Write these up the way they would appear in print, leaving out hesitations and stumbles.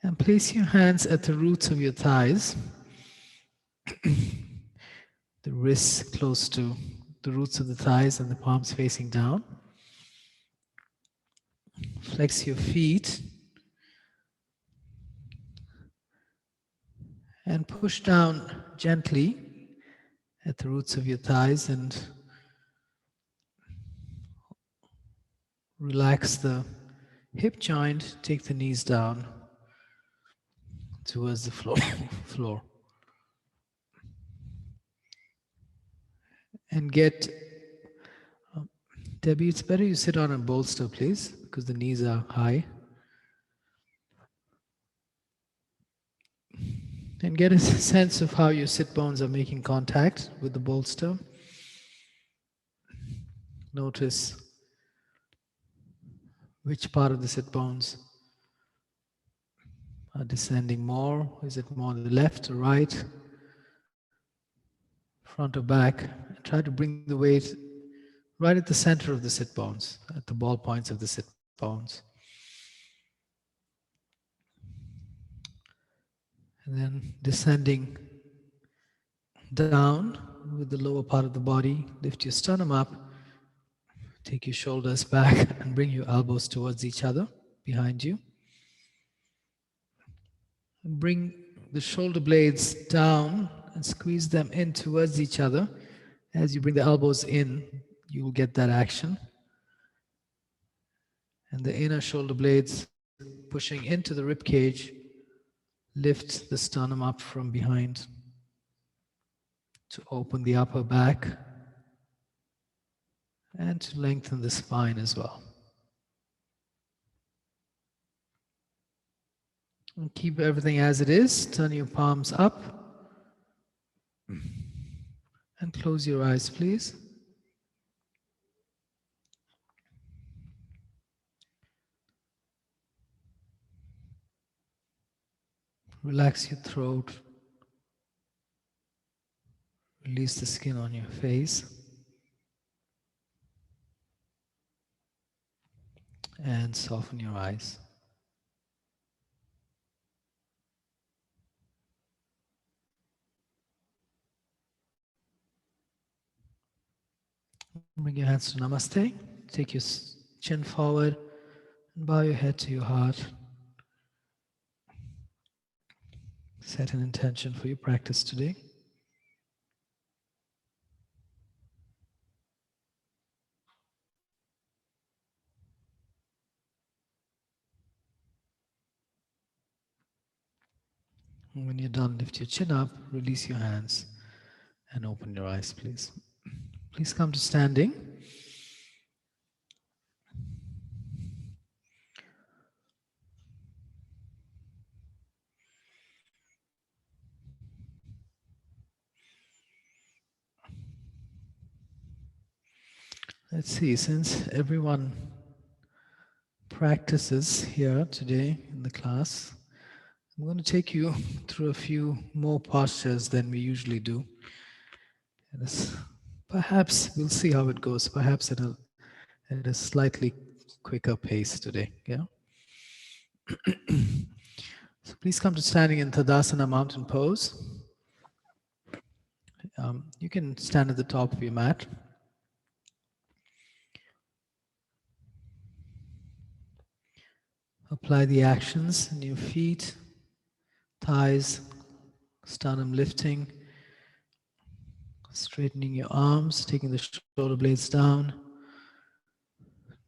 And place your hands at the roots of your thighs, the wrists close to the roots of the thighs and the palms facing down. Flex your feet and push down gently at the roots of your thighs and relax the hip joint. Take the knees down towards the floor. And get, Debbie, it's better you sit on a bolster, please, because the knees are high. And get a sense of how your sit bones are making contact with the bolster. Notice which part of the sit bones are descending more. Is it more the left or right? Front or back? And try to bring the weight right at the center of the sit bones, at the ball points of the sit bones. And then descending down with the lower part of the body, lift your sternum up, take your shoulders back and bring your elbows towards each other behind you. And bring the shoulder blades down and squeeze them in towards each other. As you bring the elbows in, you will get that action. And the inner shoulder blades pushing into the rib cage, lift the sternum up from behind to open the upper back and to lengthen the spine as well. And keep everything as it is. Turn your palms up and close your eyes, please. Relax your throat. Release the skin on your face. And soften your eyes. Bring your hands to Namaste. Take your chin forward and bow your head to your heart. Set an intention for your practice today. And when you're done, lift your chin up, release your hands, and open your eyes, please. Please come to standing. Let's see, since everyone practices here today in the class, I'm going to take you through a few more postures than we usually do. Perhaps we'll see how it goes, perhaps at a slightly quicker pace today. Yeah. So please come to standing in Tadasana mountain pose. You can stand at the top of your mat. Apply the actions in your feet, thighs, sternum lifting, straightening your arms, taking the shoulder blades down.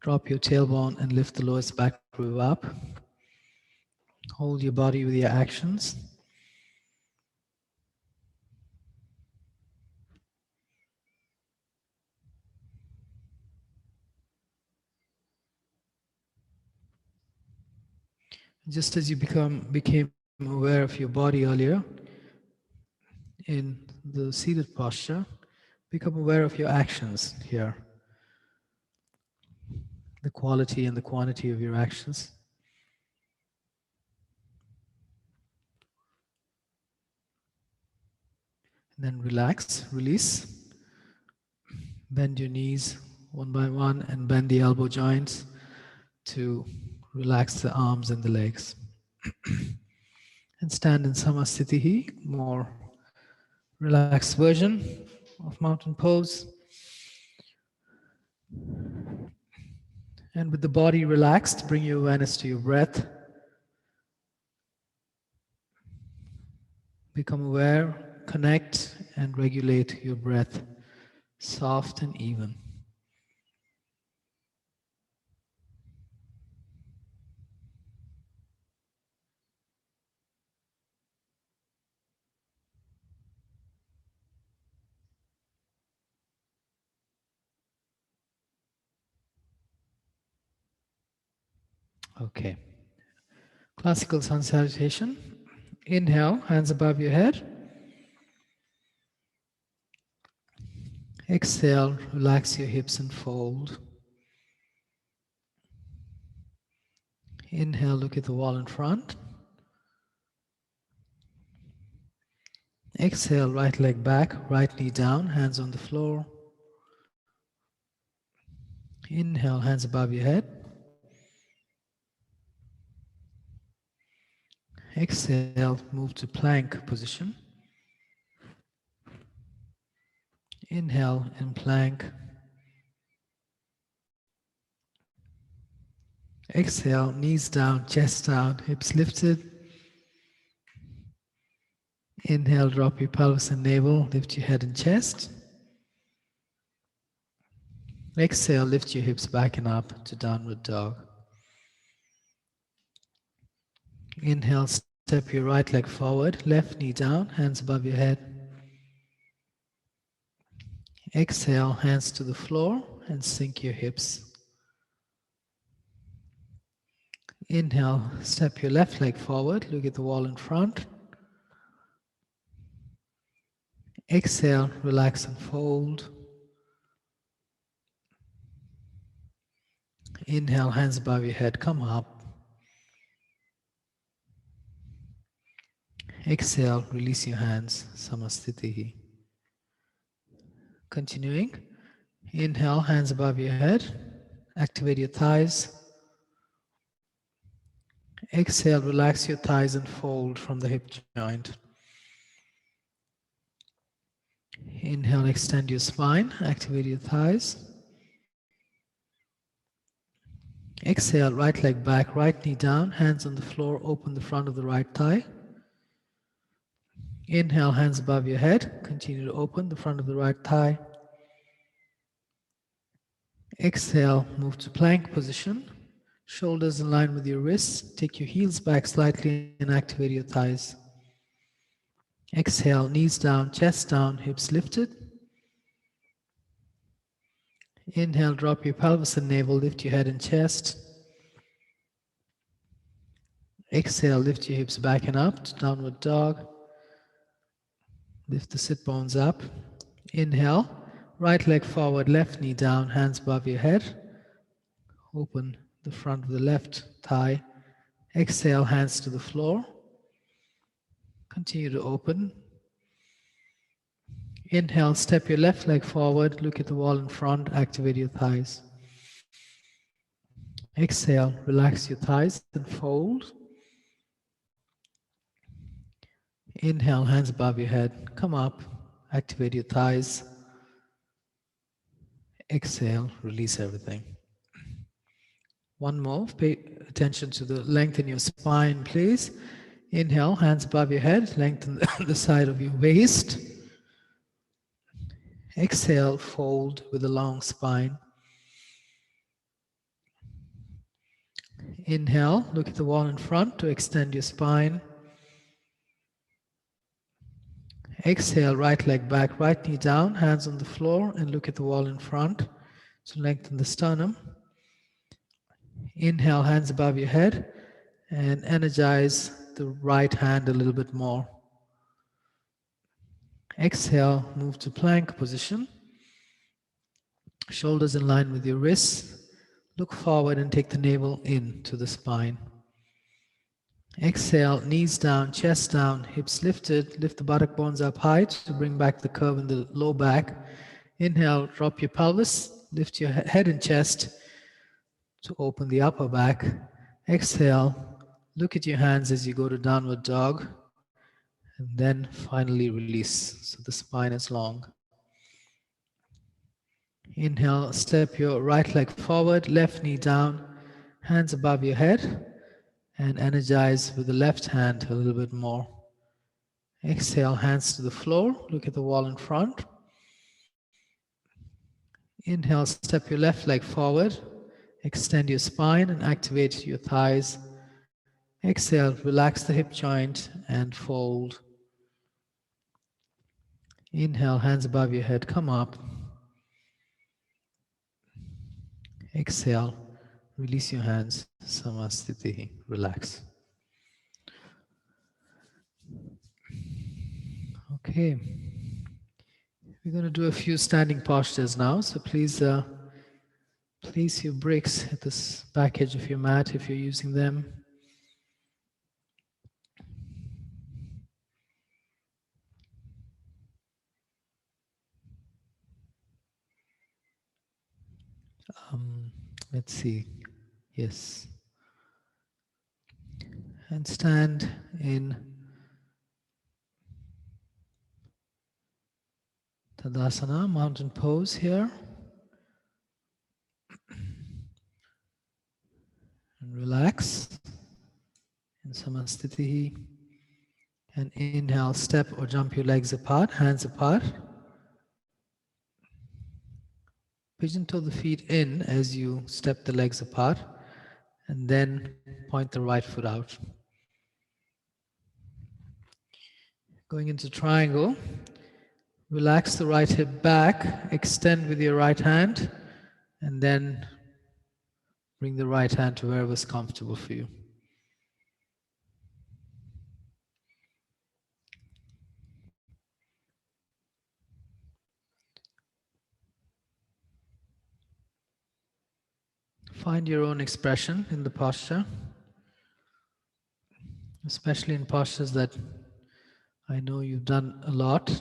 Drop your tailbone and lift the lowest back rib up. Hold your body with your actions. Just as you became aware of your body earlier in the seated posture, become aware of your actions here. The quality and the quantity of your actions. And then relax, release. Bend your knees one by one and bend the elbow joints to relax the arms and the legs. And stand in Samasthiti, more relaxed version of mountain pose. And with the body relaxed, bring your awareness to your breath. Become aware, connect, and regulate your breath, soft and even. Okay. Classical sun salutation. Inhale, hands above your head. Exhale, relax your hips and fold. Inhale, look at the wall in front. Exhale, right leg back, right knee down, hands on the floor. Inhale, hands above your head. Exhale, move to plank position. Inhale in plank. Exhale, knees down, chest down, hips lifted. Inhale, drop your pelvis and navel, lift your head and chest. Exhale, lift your hips back and up to downward dog. Inhale, step your right leg forward, left knee down, hands above your head. Exhale, hands to the floor and sink your hips. Inhale, step your left leg forward, look at the wall in front. Exhale, relax and fold. Inhale, hands above your head, come up. Exhale, release your hands, Samasthiti. Continuing, inhale, hands above your head, activate your thighs. Exhale, relax your thighs and fold from the hip joint. Inhale, extend your spine, activate your thighs. Exhale, right leg back, right knee down, hands on the floor, open the front of the right thigh. Inhale, hands above your head, continue to open the front of the right thigh. Exhale, move to plank position. Shoulders in line with your wrists. Take your heels back slightly and activate your thighs. Exhale, knees down, chest down, hips lifted. Inhale, drop your pelvis and navel, lift your head and chest. Exhale, lift your hips back and up to downward dog. Lift the sit bones up. Inhale, right leg forward, left knee down, hands above your head. Open the front of the left thigh. Exhale, hands to the floor. Continue to open. Inhale, step your left leg forward, look at the wall in front, activate your thighs. Exhale, relax your thighs and fold. Inhale, hands above your head, come up, activate your thighs. Exhale, release everything. One more, pay attention to the length in your spine, please. Inhale, hands above your head, lengthen the side of your waist. Exhale, fold with a long spine. Inhale, look at the wall in front to extend your spine. Exhale, right leg back, right knee down, hands on the floor, and look at the wall in front to lengthen the sternum. Inhale, hands above your head, and energize the right hand a little bit more. Exhale, move to plank position. Shoulders in line with your wrists. Look forward and take the navel in to the spine. Exhale, knees down, chest down, hips lifted. Lift the buttock bones up high to bring back the curve in the low back. Inhale, drop your pelvis, lift your head and chest to open the upper back. Exhale, Look at your hands as you go to downward dog, and then finally release. So the spine is long. Inhale, step your right leg forward, left knee down, hands above your head, and energize with the left hand a little bit more. Exhale, hands to the floor, look at the wall in front. Inhale, step your left leg forward, extend your spine and activate your thighs. Exhale, relax the hip joint and fold. Inhale, hands above your head, come up. Exhale, release your hands, Samasthiti, relax. Okay, we're going to do a few standing postures now, so please place your bricks at the back edge of your mat if you're using them. Let's see, yes. And stand in Tadasana, mountain pose here. And relax in Samasthiti. And inhale, step or jump your legs apart, hands apart. Pigeon toe the feet in as you step the legs apart, and then point the right foot out. Going into triangle, relax the right hip back, extend with your right hand, and then bring the right hand to wherever's comfortable for you. Find your own expression in the posture, especially in postures that I know you've done a lot.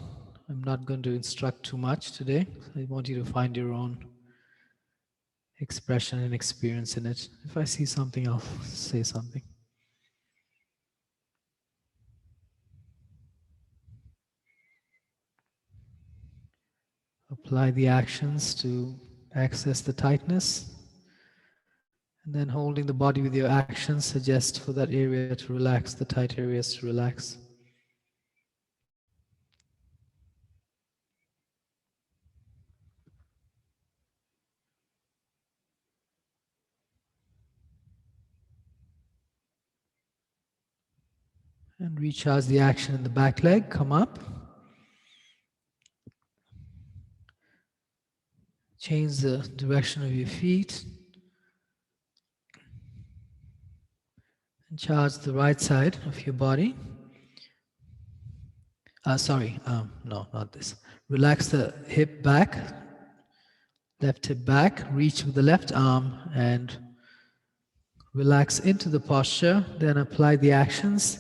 I'm not going to instruct too much today. I want you to find your own expression and experience in it. If I see something, I'll say something. Apply the actions to access the tightness. And then holding the body with your actions, suggest for that area to relax, the tight areas to relax. And recharge the action in the back leg, come up. Change the direction of your feet. And charge the right side of your body. No, not this. Relax the hip back, left hip back, reach with the left arm and relax into the posture. Then apply the actions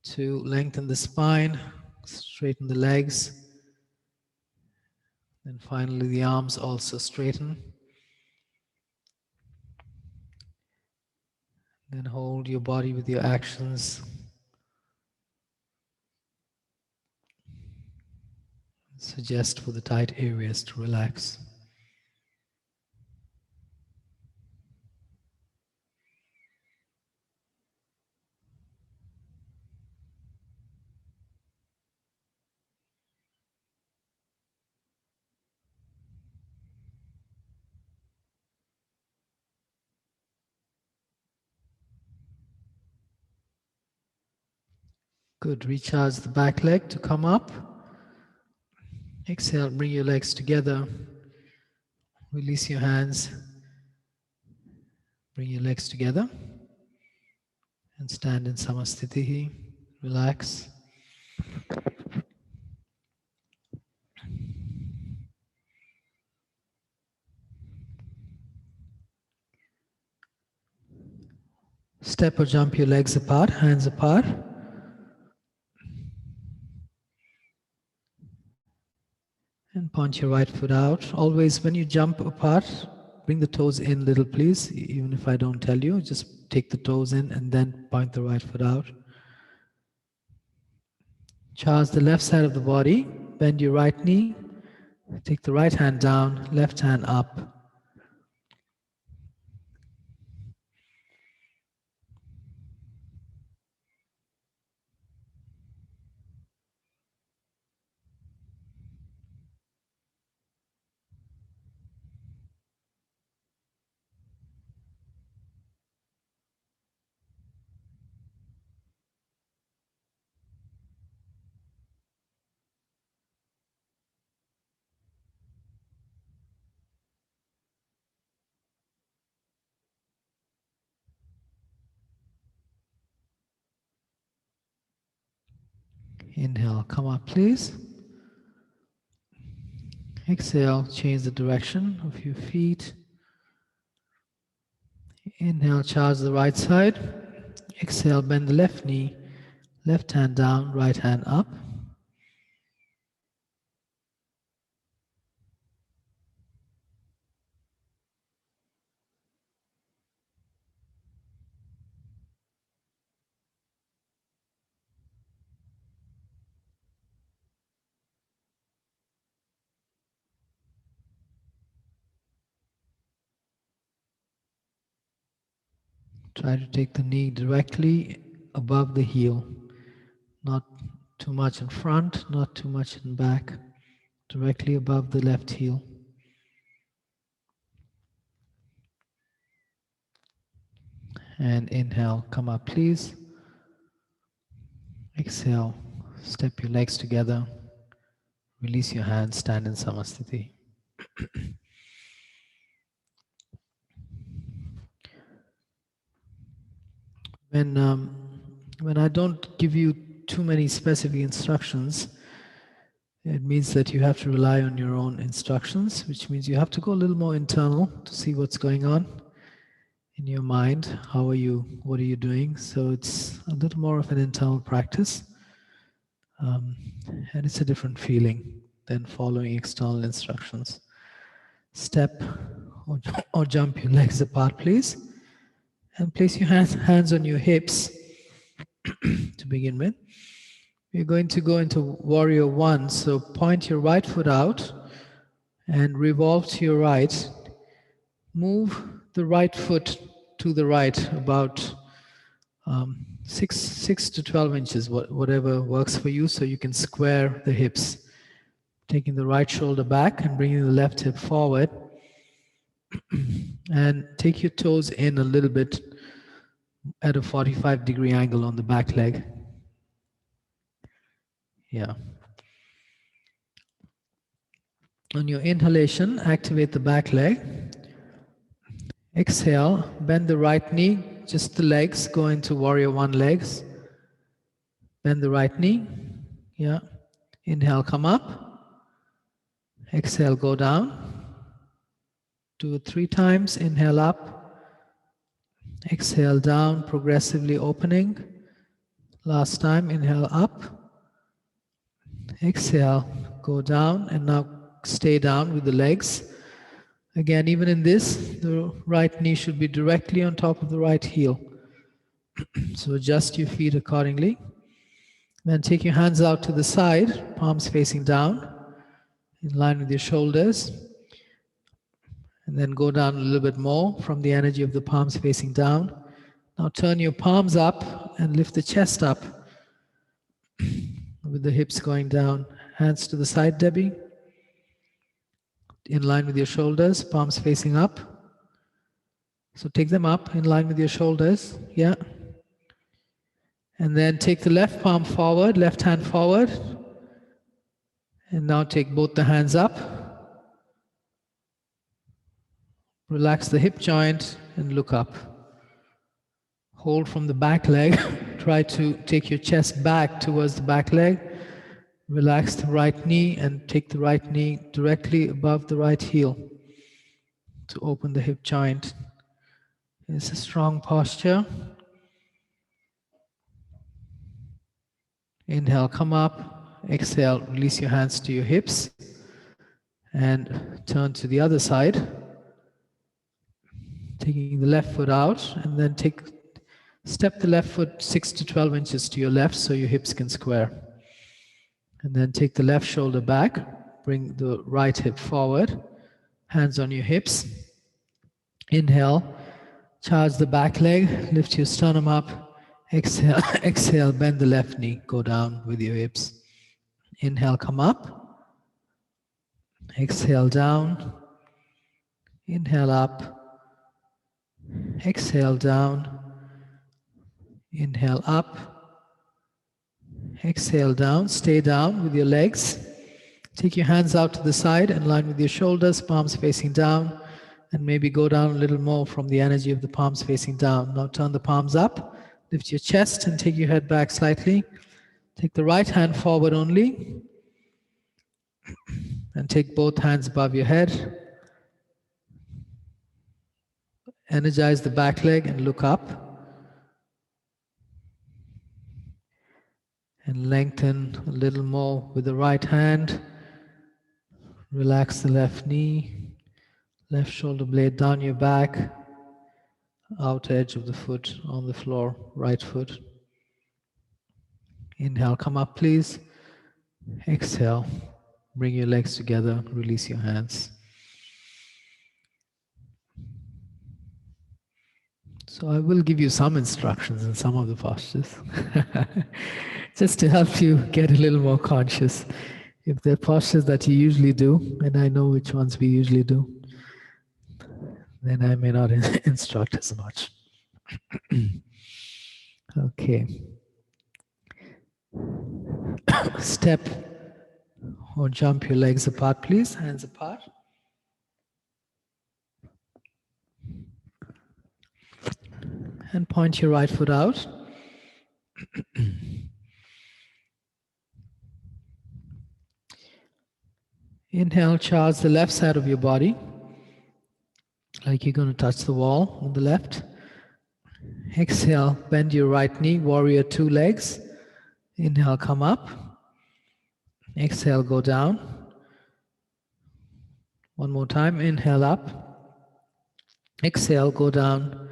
to lengthen the spine, straighten the legs. And finally the arms also straighten. Then hold your body with your actions. Suggest for the tight areas to relax. Good. Recharge the back leg to come up. Exhale, bring your legs together. Release your hands. Bring your legs together. And stand in Samasthiti. Relax. Step or jump your legs apart, hands apart. And point your right foot out. Always when you jump apart, bring the toes in a little, please. Even if I don't tell you, just take the toes in and then point the right foot out. Charge the left side of the body. Bend your right knee. Take the right hand down, left hand up. Inhale, come up, please. Exhale, change the direction of your feet. Inhale, charge the right side. Exhale, bend the left knee, left hand down, right hand up. Try to take the knee directly above the heel, not too much in front, not too much in back, directly above the left heel. And inhale, come up, please. Exhale, step your legs together. Release your hands, stand in Samasthiti. When I don't give you too many specific instructions, it means that you have to rely on your own instructions, which means you have to go a little more internal to see what's going on in your mind. How are you? What are you doing? So it's a little more of an internal practice. And it's a different feeling than following external instructions. Step or jump your legs apart, please. And place your hands on your hips to begin with. We're going to go into Warrior One. So point your right foot out and revolve to your right. Move the right foot to the right about 6 to 12 inches, whatever works for you, so you can square the hips. Taking the right shoulder back and bringing the left hip forward. And take your toes in a little bit at a 45-degree angle on the back leg. Yeah. On your inhalation, activate the back leg. Exhale, bend the right knee, just the legs, go into Warrior One legs. Bend the right knee. Yeah. Inhale, come up. Exhale, go down. Do it 3 times. Inhale up. Exhale down, progressively opening. Last time, inhale up. Exhale, go down, and now stay down with the legs. Again, even in this, the right knee should be directly on top of the right heel. So adjust your feet accordingly. Then take your hands out to the side, palms facing down, in line with your shoulders. And then go down a little bit more from the energy of the palms facing down. Now turn your palms up and lift the chest up with the hips going down. Hands to the side, Debbie. In line with your shoulders, palms facing up. So take them up in line with your shoulders. Yeah. And then take the left palm forward, left hand forward. And now take both the hands up. Relax the hip joint and look up. Hold from the back leg. Try to take your chest back towards the back leg. Relax the right knee and take the right knee directly above the right heel to open the hip joint. It's a strong posture. Inhale, come up. Exhale, release your hands to your hips and turn to the other side. Taking the left foot out, and then step the left foot 6 to 12 inches to your left so your hips can square. And then take the left shoulder back, bring the right hip forward, hands on your hips. Inhale, charge the back leg, lift your sternum up. Exhale, exhale, bend the left knee, go down with your hips. Inhale, come up. Exhale, down. Inhale, up. Exhale, down. Inhale, up. Exhale, down. Stay down with your legs. Take your hands out to the side in line with your shoulders, palms facing down, and maybe go down a little more from the energy of the palms facing down. Now turn the palms up, lift your chest and take your head back slightly. Take the right hand forward only, and take both hands above your head. Energize the back leg and look up. And lengthen a little more with the right hand. Relax the left knee, left shoulder blade down your back, outer edge of the foot on the floor, right foot. Inhale, come up please. Exhale, bring your legs together, release your hands. So I will give you some instructions in some of the postures, just to help you get a little more conscious. If there are postures that you usually do, and I know which ones we usually do, then I may not instruct as much. Okay. Step or jump your legs apart, please. Hands apart. And point your right foot out. Inhale, charge the left side of your body, like you're going to touch the wall on the left. Exhale, bend your right knee, warrior two legs. Inhale, come up. Exhale, go down. One more time, inhale up. Exhale, go down.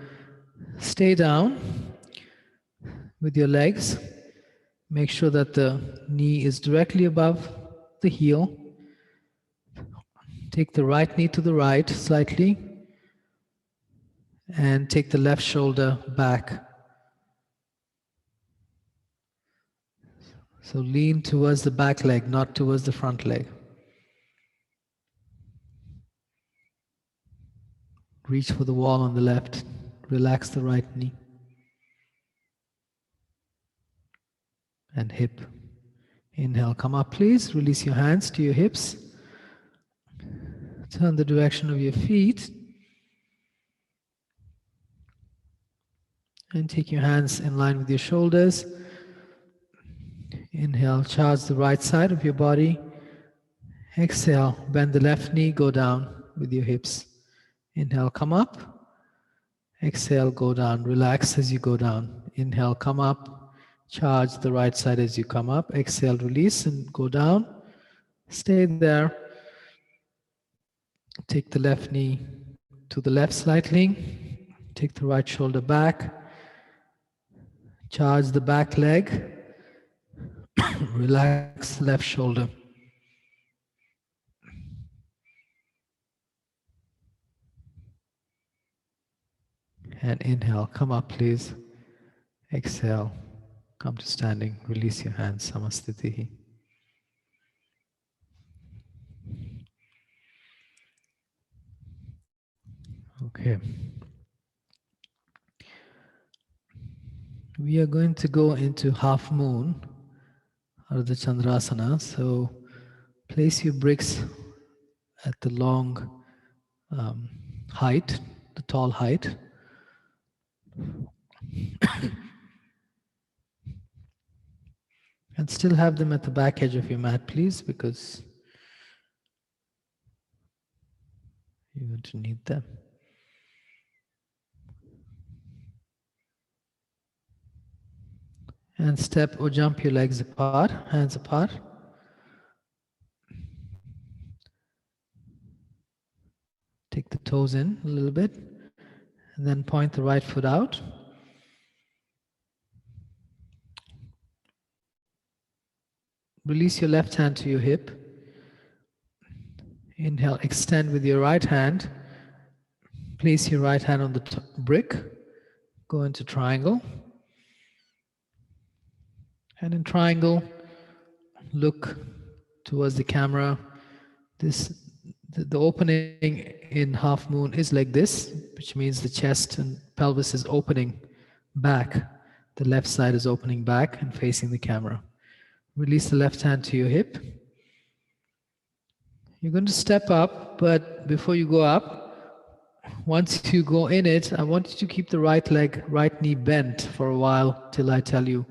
Stay down with your legs. Make sure that the knee is directly above the heel. Take the right knee to the right slightly. And take the left shoulder back. So lean towards the back leg, not towards the front leg. Reach for the wall on the left. Relax the right knee. And hip. Inhale, come up please. Release your hands to your hips. Turn the direction of your feet. And take your hands in line with your shoulders. Inhale, charge the right side of your body. Exhale, bend the left knee, go down with your hips. Inhale, come up. Exhale, go down. Relax as you go down. Inhale, come up. Charge the right side as you come up. Exhale, release and go down. Stay there. Take the left knee to the left slightly. Take the right shoulder back. Charge the back leg. Relax the left shoulder. And inhale, come up please. Exhale, come to standing. Release your hands, Samastitihi. Okay. We are going to go into half moon out of the Chandrasana. So place your bricks at the long height, the tall height. And still have them at the back edge of your mat, please, because you're going to need them. And step or jump your legs apart, hands apart. Take the toes in a little bit. And then point the right foot out. Release your left hand to your hip. Inhale, extend with your right hand. Place your right hand on the brick. Go into triangle. And in triangle, look towards the camera. The opening in half moon is like this, which means the chest and pelvis is opening back. The left side is opening back and facing the camera. Release the left hand to your hip. You're going to step up, but before you go up, once you go in it, I want you to keep the right leg, right knee bent for a while till I tell you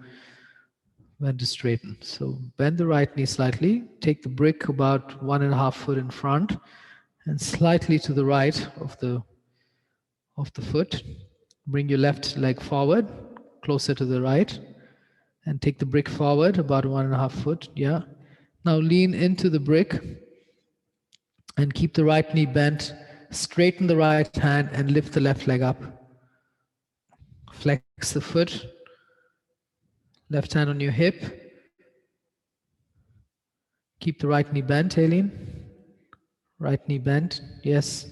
when to straighten. So bend the right knee slightly, take the brick about 1.5 foot in front and slightly to the right of the foot. Bring your left leg forward, closer to the right, and take the brick forward about 1.5 foot. Yeah. Now lean into the brick and keep the right knee bent. Straighten the right hand and lift the left leg up. Flex the foot. Left hand on your hip. Keep the right knee bent, Aileen. Right knee bent, yes.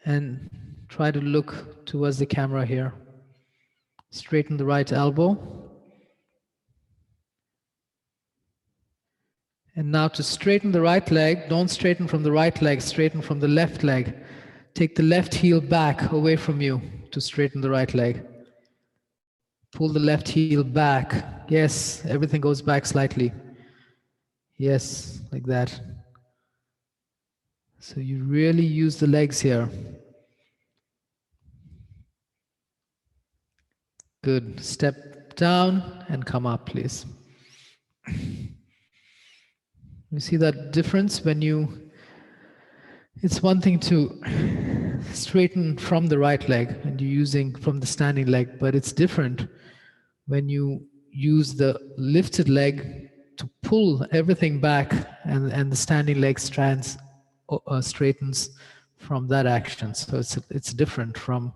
And try to look towards the camera here. Straighten the right elbow. And now to straighten the right leg, don't straighten from the right leg, straighten from the left leg. Take the left heel back away from you to straighten the right leg. Pull the left heel back. Yes, everything goes back slightly. Yes, like that. So you really use the legs here. Good. Step down and come up, please. You see that difference when it's one thing to straighten from the right leg and you're using from the standing leg, but it's different when you use the lifted leg to pull everything back and the standing leg straightens from that action. So it's different from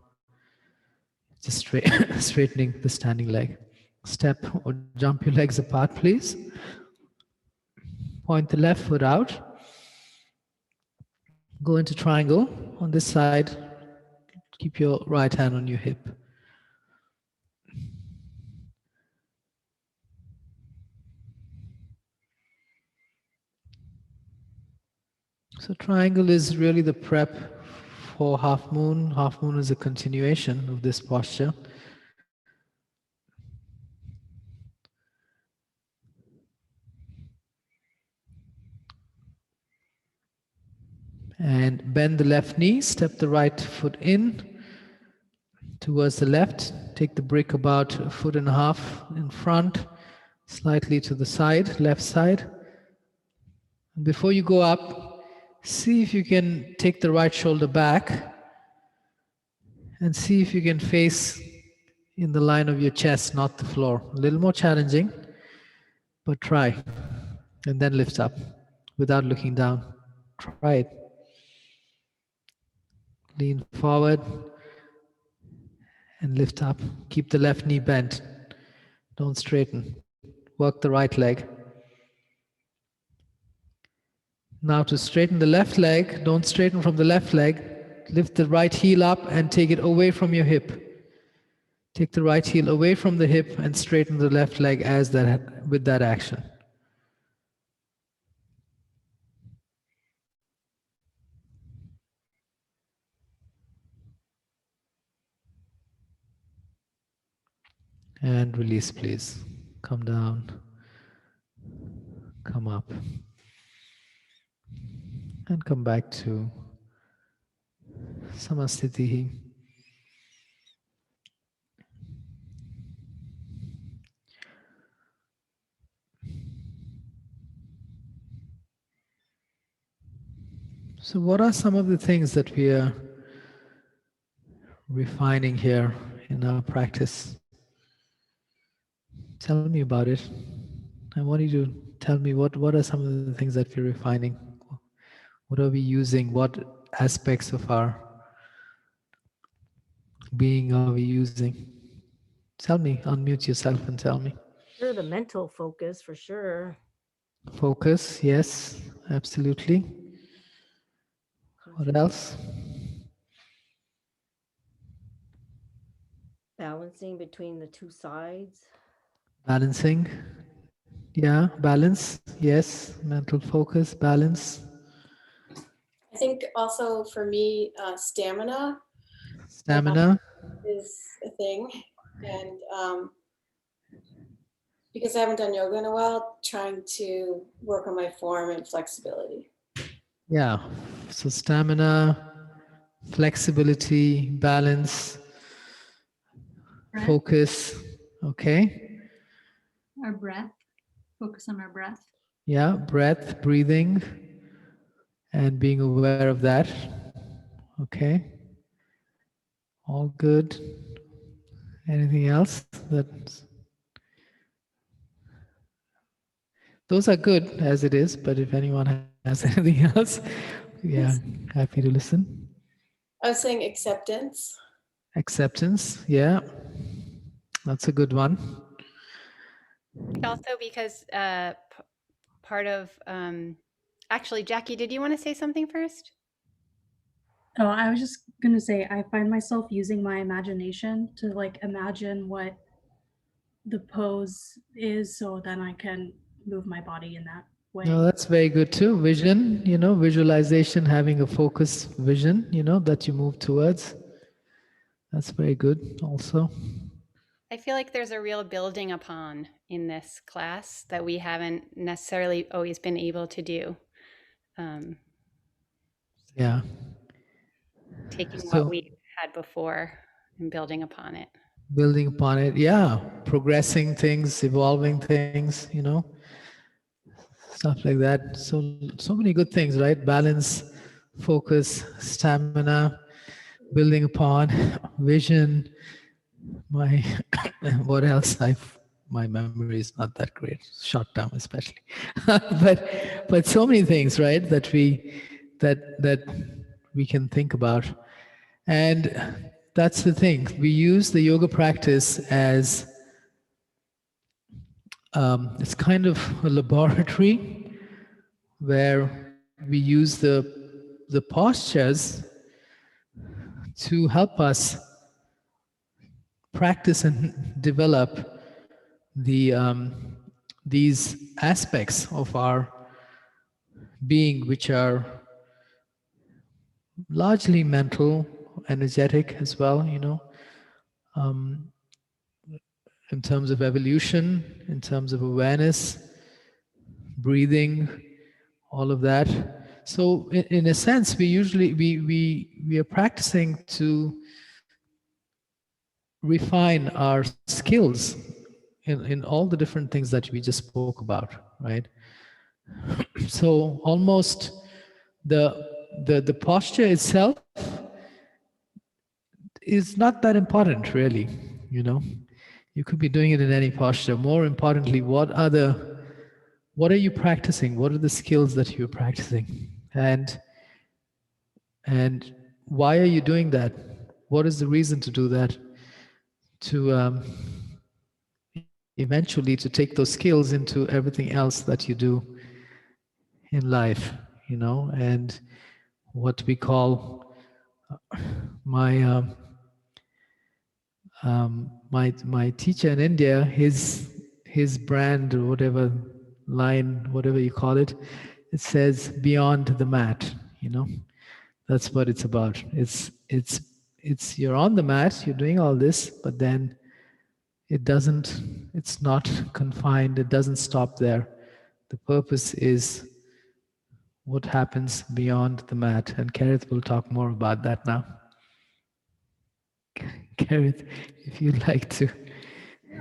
just straightening the standing leg. Step or jump your legs apart, please. Point the left foot out. Go into triangle on this side. Keep your right hand on your hip. So triangle is really the prep for half moon. Half moon is a continuation of this posture. And bend the left knee, step the right foot in towards the left. Take the brick about 1.5 foot in front, slightly to the side, left side. And before you go up, see if you can take the right shoulder back and see if you can face in the line of your chest, not the floor. A little more challenging, but try. And then lift up without looking down. Try it. Lean forward and lift up. Keep the left knee bent. Don't straighten. Work the right leg. Now to straighten the left leg, don't straighten from the left leg. Lift the right heel up and take it away from your hip. Take the right heel away from the hip and straighten the left leg with that action. And release, please. Come down. Come up. And come back to Samasthiti. So what are some of the things that we are refining here in our practice? Tell me about it. I want you to tell me what are some of the things that we're refining? What are we using? What aspects of our being are we using? Tell me, unmute yourself and tell me. Sure, the mental focus for sure. Focus, yes, absolutely. What else? Balancing between the two sides. Balancing. Yeah, balance. Yes, mental focus, balance. I think also for me, stamina Stamina. is a thing. And because I haven't done yoga in a while, trying to work on my form and flexibility. Yeah. So stamina, flexibility, balance, Breath. focus. Okay. Our breath. Focus on our breath. Yeah, breath, breathing, and being aware of that. Okay. All good. Anything else? Those are good as it is, but if anyone has anything else, yeah, happy to listen. I was saying acceptance. Acceptance, yeah, that's a good one. Also, because part of actually, Jackie, did you want to say something first? Oh, I was just gonna say I find myself using my imagination to like imagine what the pose is, so then I can move my body in that way. No, that's very good too. Vision, visualization, having a focused vision, that you move towards. That's very good also. I feel like there's a real building upon in this class that we haven't necessarily always been able to do. Yeah. Taking So what we had before and building upon it. building upon it, yeah, progressing things, evolving things, stuff like that. So many good things, right? Balance, focus, stamina, building upon, vision. My what else? My memory is not that great, short term especially. but so many things, right? That we can think about, and that's the thing. We use the yoga practice as it's kind of a laboratory where we use the postures to help us practice and develop these aspects of our being, which are largely mental, energetic as well, in terms of evolution, in terms of awareness, breathing, all of that. So in a sense, we usually we are practicing to refine our skills in all the different things that we just spoke about, right? So almost the posture itself is not that important, really. You could be doing it in any posture. More importantly, what are you practicing? What are the skills that you're practicing? And why are you doing that? What is the reason to do that? To eventually to take those skills into everything else that you do in life, and what we call my my teacher in India, his brand or whatever line, whatever you call it, it says beyond the mat. That's what it's about. It's you're on the mat, you're doing all this, but then it's not confined. It doesn't stop there. The purpose is what happens beyond the mat, and Kerith will talk more about that now. Kerith, if you'd like to.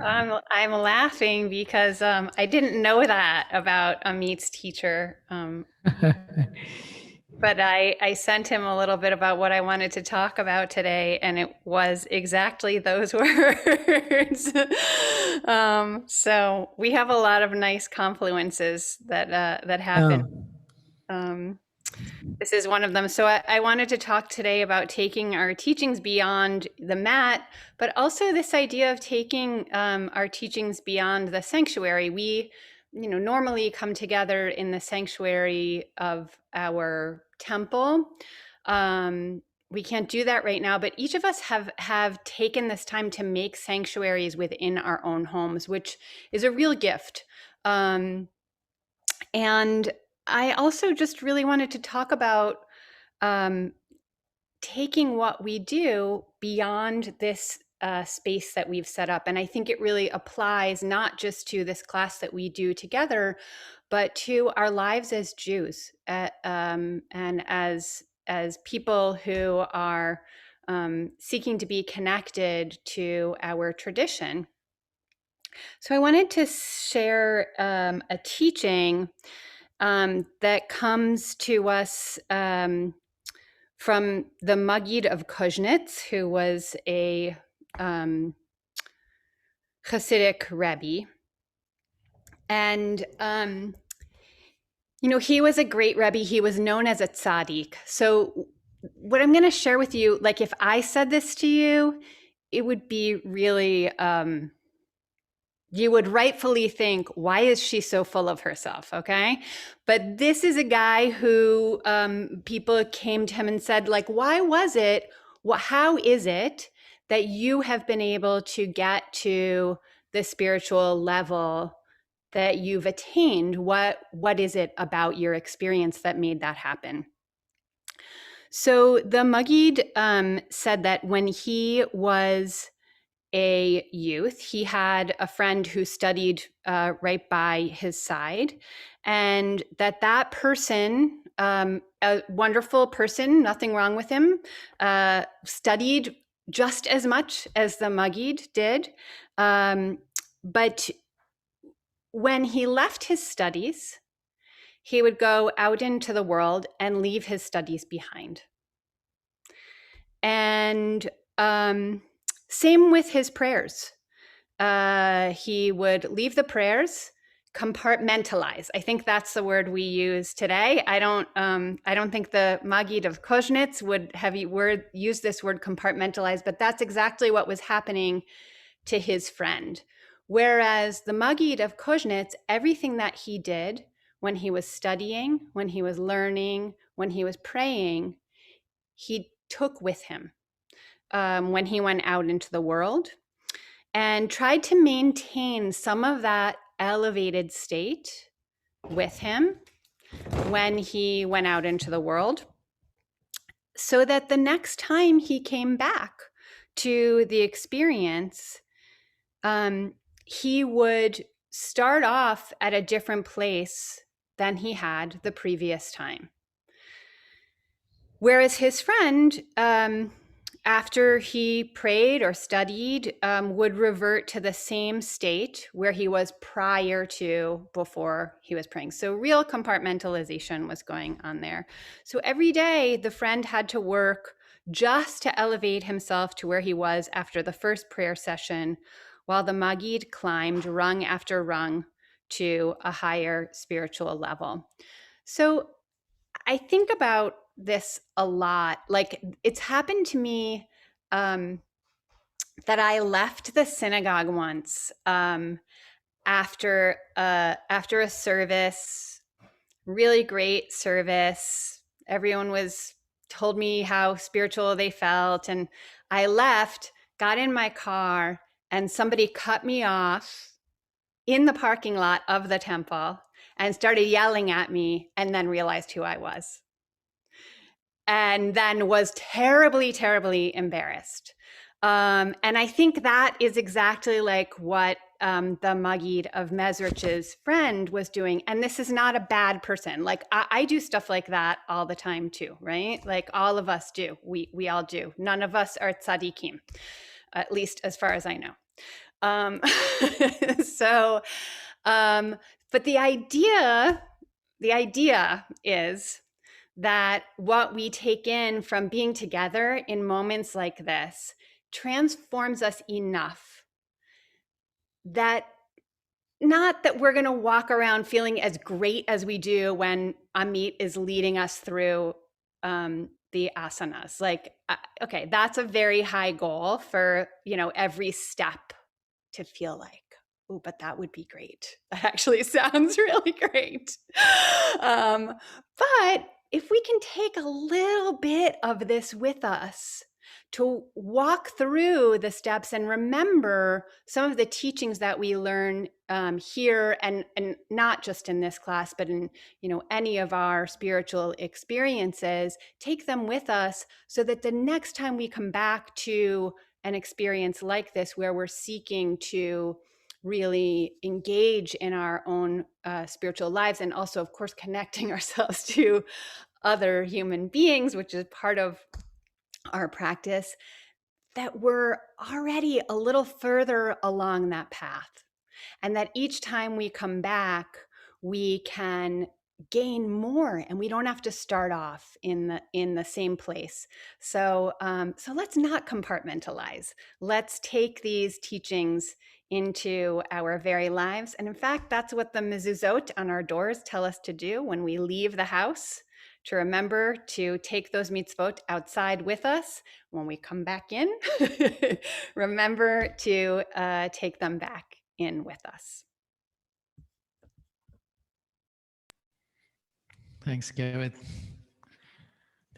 I'm laughing because I didn't know that about Amit's teacher. But I sent him a little bit about what I wanted to talk about today, and it was exactly those words. So we have a lot of nice confluences that happen. This is one of them. So I wanted to talk today about taking our teachings beyond the mat, but also this idea of taking our teachings beyond the sanctuary. We, normally come together in the sanctuary of our temple. We can't do that right now, but each of us have taken this time to make sanctuaries within our own homes, which is a real gift. And I also just really wanted to talk about taking what we do beyond this space that we've set up. And I think it really applies not just to this class that we do together, but to our lives as Jews and as people who are seeking to be connected to our tradition. So I wanted to share a teaching that comes to us from the Maggid of Koznitz, who was a Hasidic Rebbe. And, he was a great Rebbe. He was known as a tzaddik. So what I'm going to share with you, like if I said this to you, it would be really... you would rightfully think, why is she so full of herself? Okay. But this is a guy who people came to him and said, like, why was it? How is it that you have been able to get to the spiritual level that you've attained? What is it about your experience that made that happen? So the Maggid said that when he was a youth, he had a friend who studied right by his side, and that person, a wonderful person, nothing wrong with him, studied just as much as the Maggid did. But when he left his studies, he would go out into the world and leave his studies behind. And same with his prayers. He would leave the prayers, compartmentalize. I think that's the word we use today. I don't think the Maggid of Koznitz would have used this word compartmentalize, but that's exactly what was happening to his friend. Whereas the Maggid of Koznitz, everything that he did when he was studying, when he was learning, when he was praying, he took with him when he went out into the world, and tried to maintain some of that elevated state with him when he went out into the world, so that the next time he came back to the experience, he would start off at a different place than he had the previous time. Whereas his friend, after he prayed or studied, would revert to the same state where he was before he was praying. So real compartmentalization was going on there. So every day the friend had to work just to elevate himself to where he was after the first prayer session, while the Maggid climbed rung after rung to a higher spiritual level. So I think about this a lot. Like, it's happened to me that I left the synagogue once after a service, really great service. Everyone told me how spiritual they felt, and I left, got in my car, and somebody cut me off in the parking lot of the temple and started yelling at me, and then realized who I was. And then was terribly, terribly embarrassed. And I think that is exactly like what the Maggid of Mezrich's friend was doing. And this is not a bad person. Like I do stuff like that all the time too, right? Like all of us do. We all do. None of us are tzaddikim, at least as far as I know. But the idea is that what we take in from being together in moments like this transforms us enough that not that we're going to walk around feeling as great as we do when Amit is leading us through the asanas. Like, okay, that's a very high goal for, every step to feel like, oh, but that would be great. That actually sounds really great. But if we can take a little bit of this with us to walk through the steps and remember some of the teachings that we learn here, and not just in this class, but in any of our spiritual experiences, take them with us so that the next time we come back to an experience like this, where we're seeking to really engage in our own spiritual lives, and also, of course, connecting ourselves to other human beings, which is part of our practice, that we're already a little further along that path. And that each time we come back, we can gain more, and we don't have to start off in the same place. So let's not compartmentalize. Let's take these teachings into our very lives. And in fact, that's what the mezuzot on our doors tell us to do when we leave the house, to remember to take those mitzvot outside with us. When we come back in, remember to take them back in with us. Thanks, Garrett.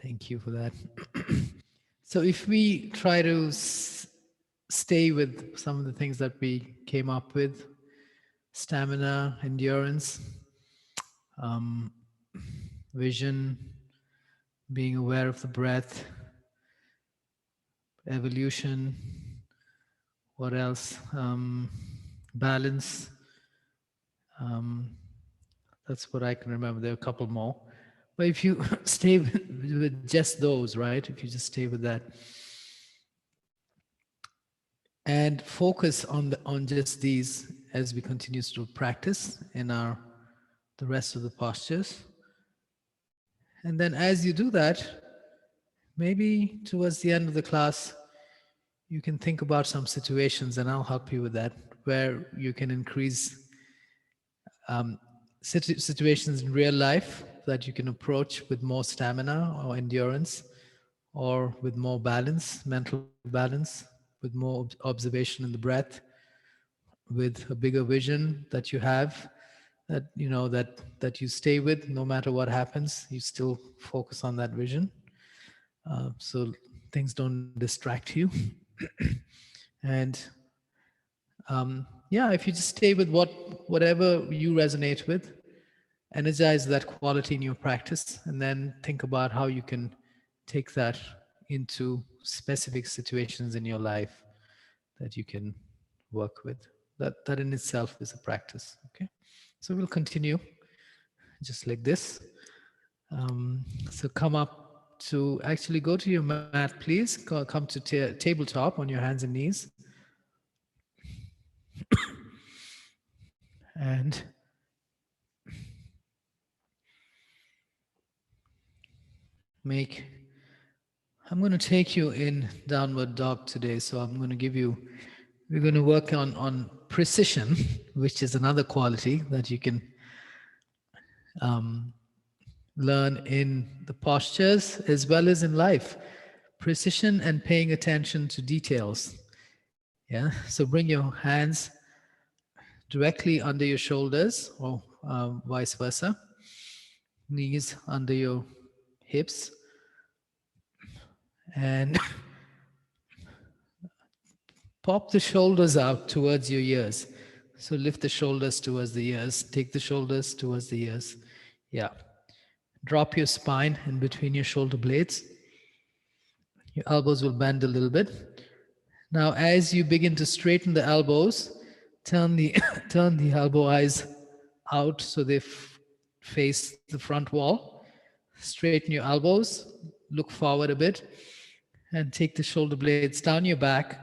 Thank you for that. So if we try to stay with some of the things that we came up with, stamina, endurance, vision, being aware of the breath, evolution, what else? Balance. That's what I can remember. There are a couple more. But if you stay with just those, right? If you just stay with that and focus on just these as we continue to practice in the rest of the postures. And then as you do that, maybe towards the end of the class, you can think about some situations, and I'll help you with that, where you can increase situations in real life that you can approach with more stamina or endurance, or with more balance, mental balance, with more observation in the breath, with a bigger vision that you have, that that you stay with no matter what happens. You still focus on that vision, so things don't distract you. And if you just stay with whatever you resonate with, energize that quality in your practice, and then think about how you can take that into specific situations in your life that you can work with. That in itself is a practice. Okay, so we'll continue just like this. So come up to, actually go to your mat, please. Come to tabletop on your hands and knees. And I'm going to take you in downward dog today. So we're going to work on precision, which is another quality that you can learn in the postures as well as in life. Precision and paying attention to details. Yeah. So bring your hands directly under your shoulders, or vice versa. Knees under your hips. And pop the shoulders out towards your ears. So lift the shoulders towards the ears. Take the shoulders towards the ears. Yeah. Drop your spine in between your shoulder blades. Your elbows will bend a little bit. Now, as you begin to straighten the elbows, turn the elbow eyes out so they face the front wall. Straighten your elbows. Look forward a bit. And take the shoulder blades down your back,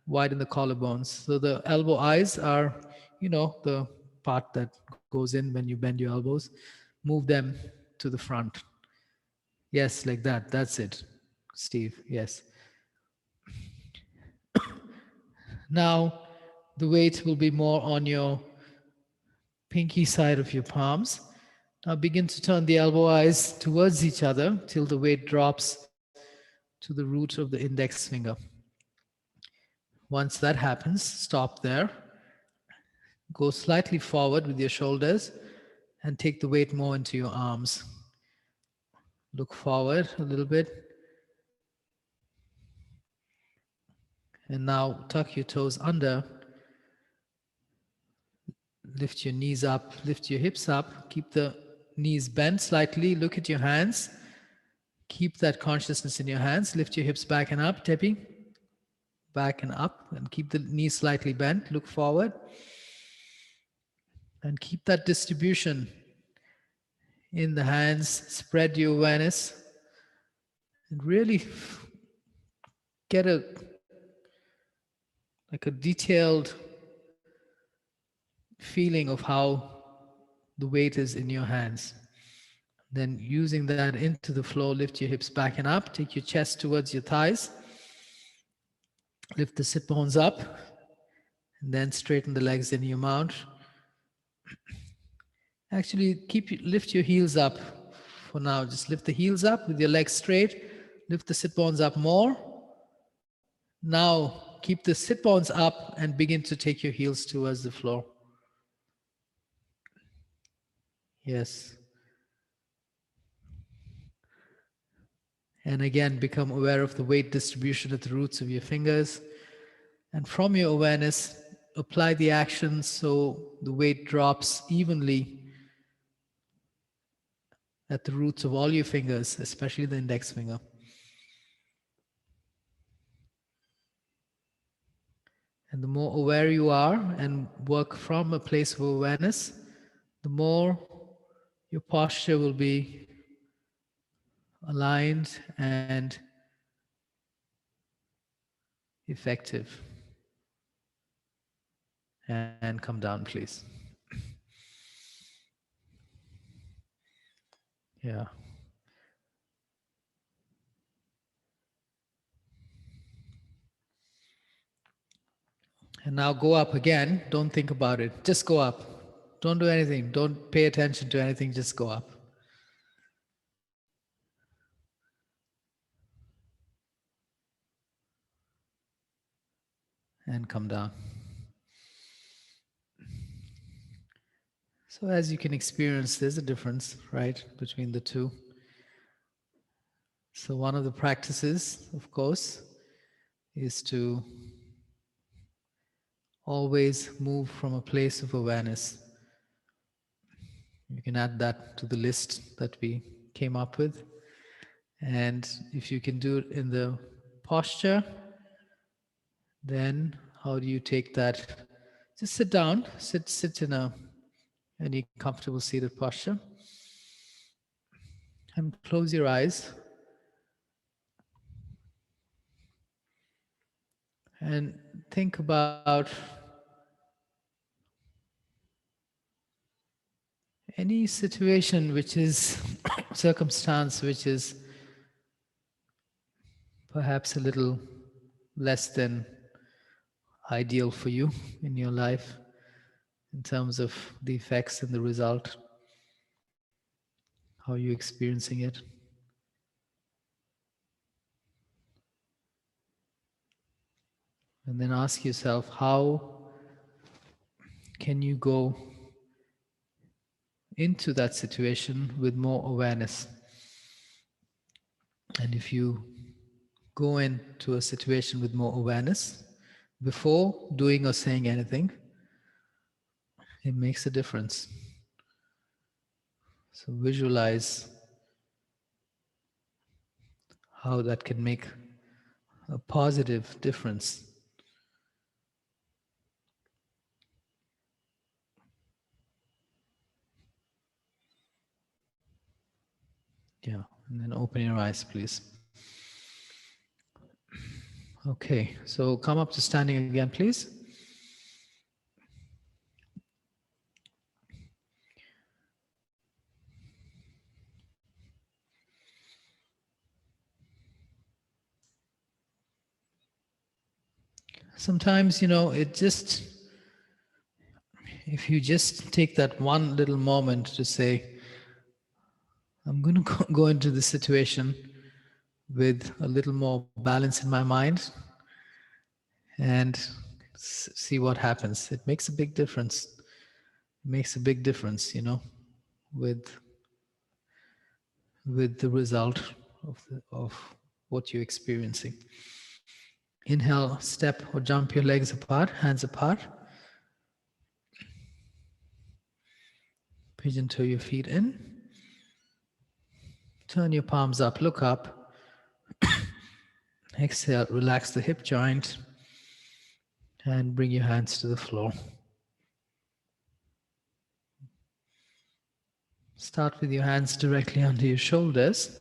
widen the collarbones. So the elbow eyes are, the part that goes in when you bend your elbows. Move them to the front. Yes, like that. That's it, Steve. Yes. Now, the weight will be more on your pinky side of your palms. Now begin to turn the elbow eyes towards each other till the weight drops to the root of the index finger. Once that happens, stop there. Go slightly forward with your shoulders and take the weight more into your arms. Look forward a little bit. And now tuck your toes under. Lift your knees up, lift your hips up. Keep the knees bent slightly. Look at your hands. Keep that consciousness in your hands. Lift your hips back and up, Tepi. Back and up. And keep the knees slightly bent. Look forward. And keep that distribution in the hands. Spread your awareness. And really get a detailed feeling of how the weight is in your hands. Then using that into the flow, lift your hips back and up. Take your chest towards your thighs. Lift the sit bones up. And then straighten the legs in your mount. Actually, lift your heels up for now. Just lift the heels up with your legs straight. Lift the sit bones up more. Now, keep the sit bones up and begin to take your heels towards the floor. Yes. And again, become aware of the weight distribution at the roots of your fingers. And from your awareness, apply the action so the weight drops evenly at the roots of all your fingers, especially the index finger. And the more aware you are and work from a place of awareness, the more your posture will be aligned and effective. And come down, please. Yeah. And now go up again. Don't think about it. Just go up. Don't do anything. Don't pay attention to anything. Just go up. And come down. So as you can experience, there's a difference, right, between the two. So one of the practices, of course, is to always move from a place of awareness. You can add that to the list that we came up with. And if you can do it in the posture, then how do you take that? Just sit down, sit in any comfortable seated posture. And close your eyes. And think about any situation which is, circumstance which is perhaps a little less than ideal for you in your life in terms of the effects and the result. How are you experiencing it? And then ask yourself, how can you go into that situation with more awareness? And if you go into a situation with more awareness, before doing or saying anything, it makes a difference. So visualize how that can make a positive difference. Yeah, and then open your eyes, please. Okay, so come up to standing again, please. Sometimes, if you just take that one little moment to say, I'm going to go into this situation with a little more balance in my mind and see what happens. It makes a big difference. It makes a big difference, with the result of what you're experiencing. Inhale, step or jump your legs apart, hands apart. Pigeon toe your feet in. Turn your palms up, look up. Exhale, relax the hip joint and bring your hands to the floor. Start with your hands directly under your shoulders.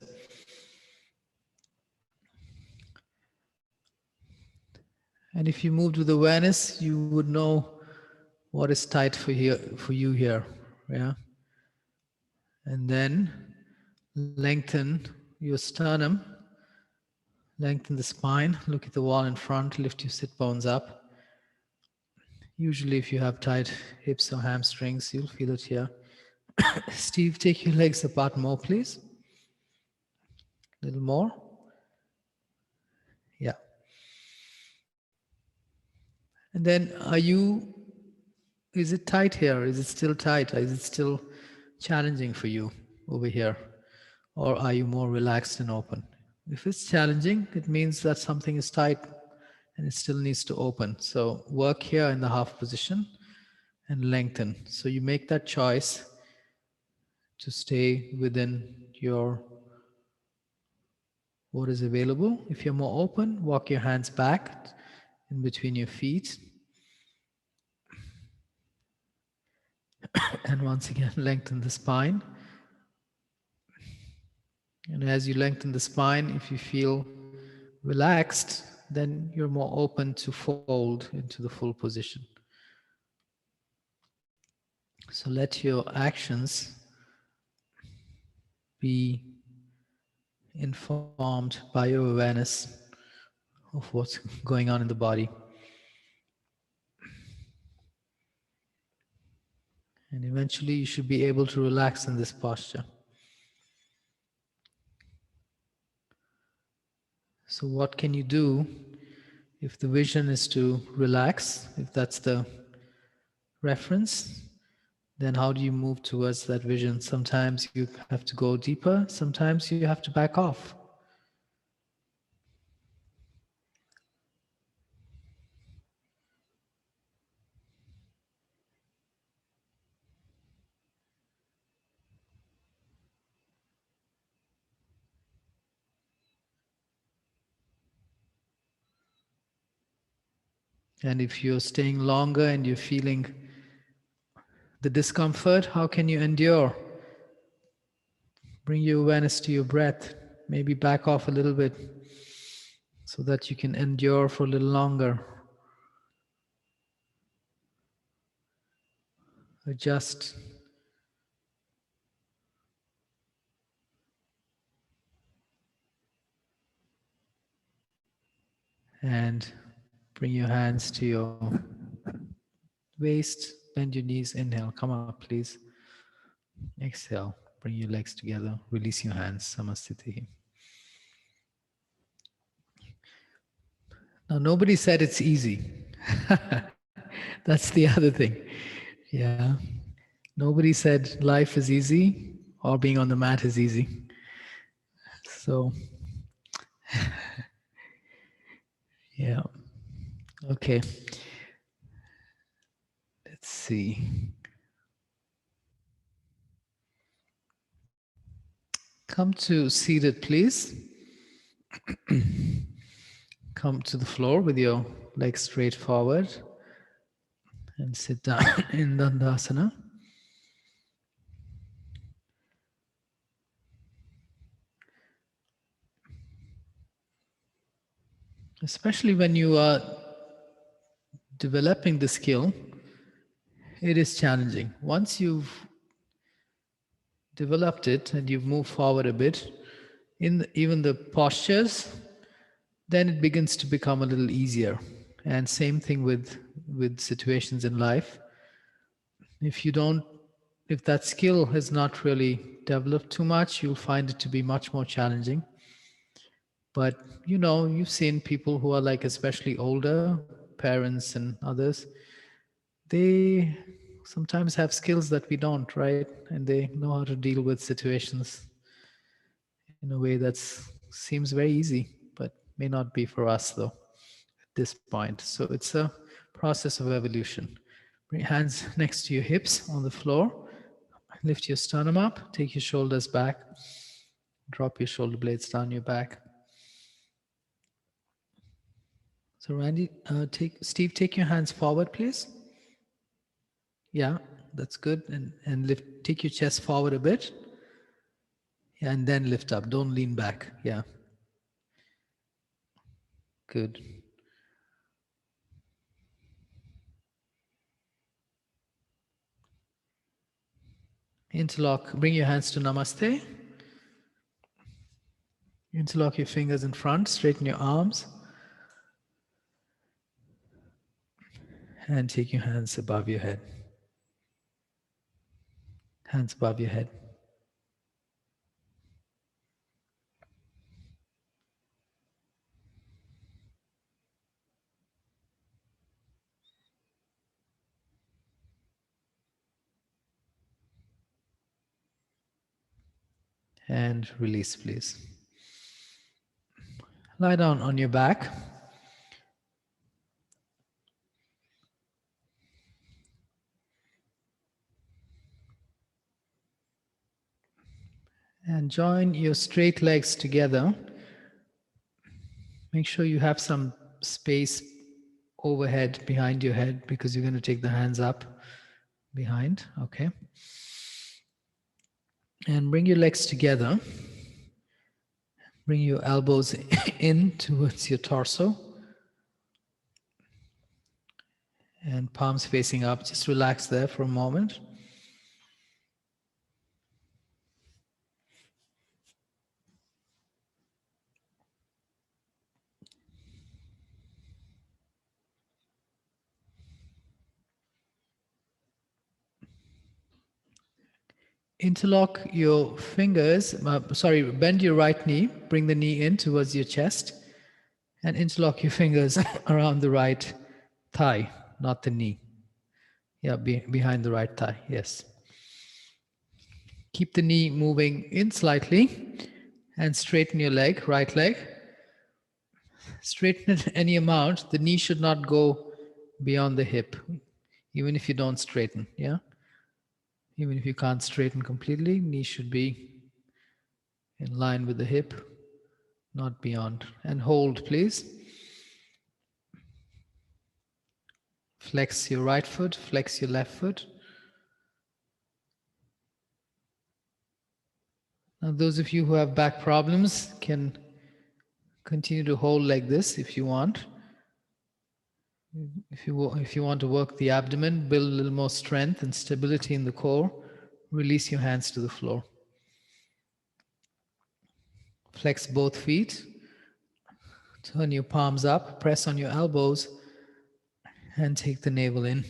And if you moved with awareness, you would know what is tight for you here. Yeah. And then lengthen your sternum, lengthen the spine, look at the wall in front, lift your sit bones up. Usually if you have tight hips or hamstrings, you'll feel it here. Steve, take your legs apart more, please. A little more. Yeah. And then is it tight here? Is it still tight? Is it still challenging for you over here? Or are you more relaxed and open? If it's challenging, it means that something is tight and it still needs to open. So work here in the half position and lengthen. So you make that choice to stay within what is available. If you're more open, walk your hands back in between your feet. And once again, lengthen the spine. And as you lengthen the spine, if you feel relaxed, then you're more open to fold into the full position. So let your actions be informed by your awareness of what's going on in the body. And eventually you should be able to relax in this posture. So what can you do if the vision is to relax, if that's the reference? Then how do you move towards that vision? Sometimes you have to go deeper, sometimes you have to back off. And if you're staying longer and you're feeling the discomfort, how can you endure? Bring your awareness to your breath. Maybe back off a little bit so that you can endure for a little longer. Adjust. And bring your hands to your waist. Bend your knees. Inhale. Come up, please. Exhale. Bring your legs together. Release your hands. Samasthiti. Now, nobody said it's easy. That's the other thing. Yeah. Nobody said life is easy or being on the mat is easy. So, yeah. Okay. Let's see. Come to seated, please. Come to the floor with your legs straight forward and sit down in Tadasana. Especially when you are developing the skill, it is challenging. Once you've developed it and you've moved forward a bit, even the postures, then it begins to become a little easier. And same thing with situations in life. If that skill has not really developed too much, you'll find it to be much more challenging. But you've seen people who are like especially older, parents and others, they sometimes have skills that we don't, right? And they know how to deal with situations in a way that seems very easy, but may not be for us though at this point. So it's a process of evolution. Bring your hands next to your hips on the floor. Lift your sternum up, take your shoulders back, drop your shoulder blades down your back. So Randy, Steve, take your hands forward, please. Yeah, that's good. And take your chest forward a bit. Yeah, and then lift up. Don't lean back. Yeah. Good. Interlock. Bring your hands to Namaste. Interlock your fingers in front. Straighten your arms. And take your hands above your head. Hands above your head. And release, please. Lie down on your back. And join your straight legs together. Make sure you have some space overhead behind your head because you're going to take the hands up behind. Okay. And bring your legs together. Bring your elbows in towards your torso. And palms facing up. Just relax there for a moment. Interlock your fingers, bend your right knee, bring the knee in towards your chest, and interlock your fingers around the right thigh, not the knee. Yeah, behind the right thigh, yes. Keep the knee moving in slightly and straighten your leg, right leg. Straighten it any amount. The knee should not go beyond the hip, even if you don't straighten, yeah? Even if you can't straighten completely, knee should be in line with the hip, not beyond. And hold, please. Flex your right foot, flex your left foot. Now, those of you who have back problems can continue to hold like this if you want. If you want to work the abdomen, build a little more strength and stability in the core, release your hands to the floor. Flex both feet. Turn your palms up, press on your elbows, and take the navel in.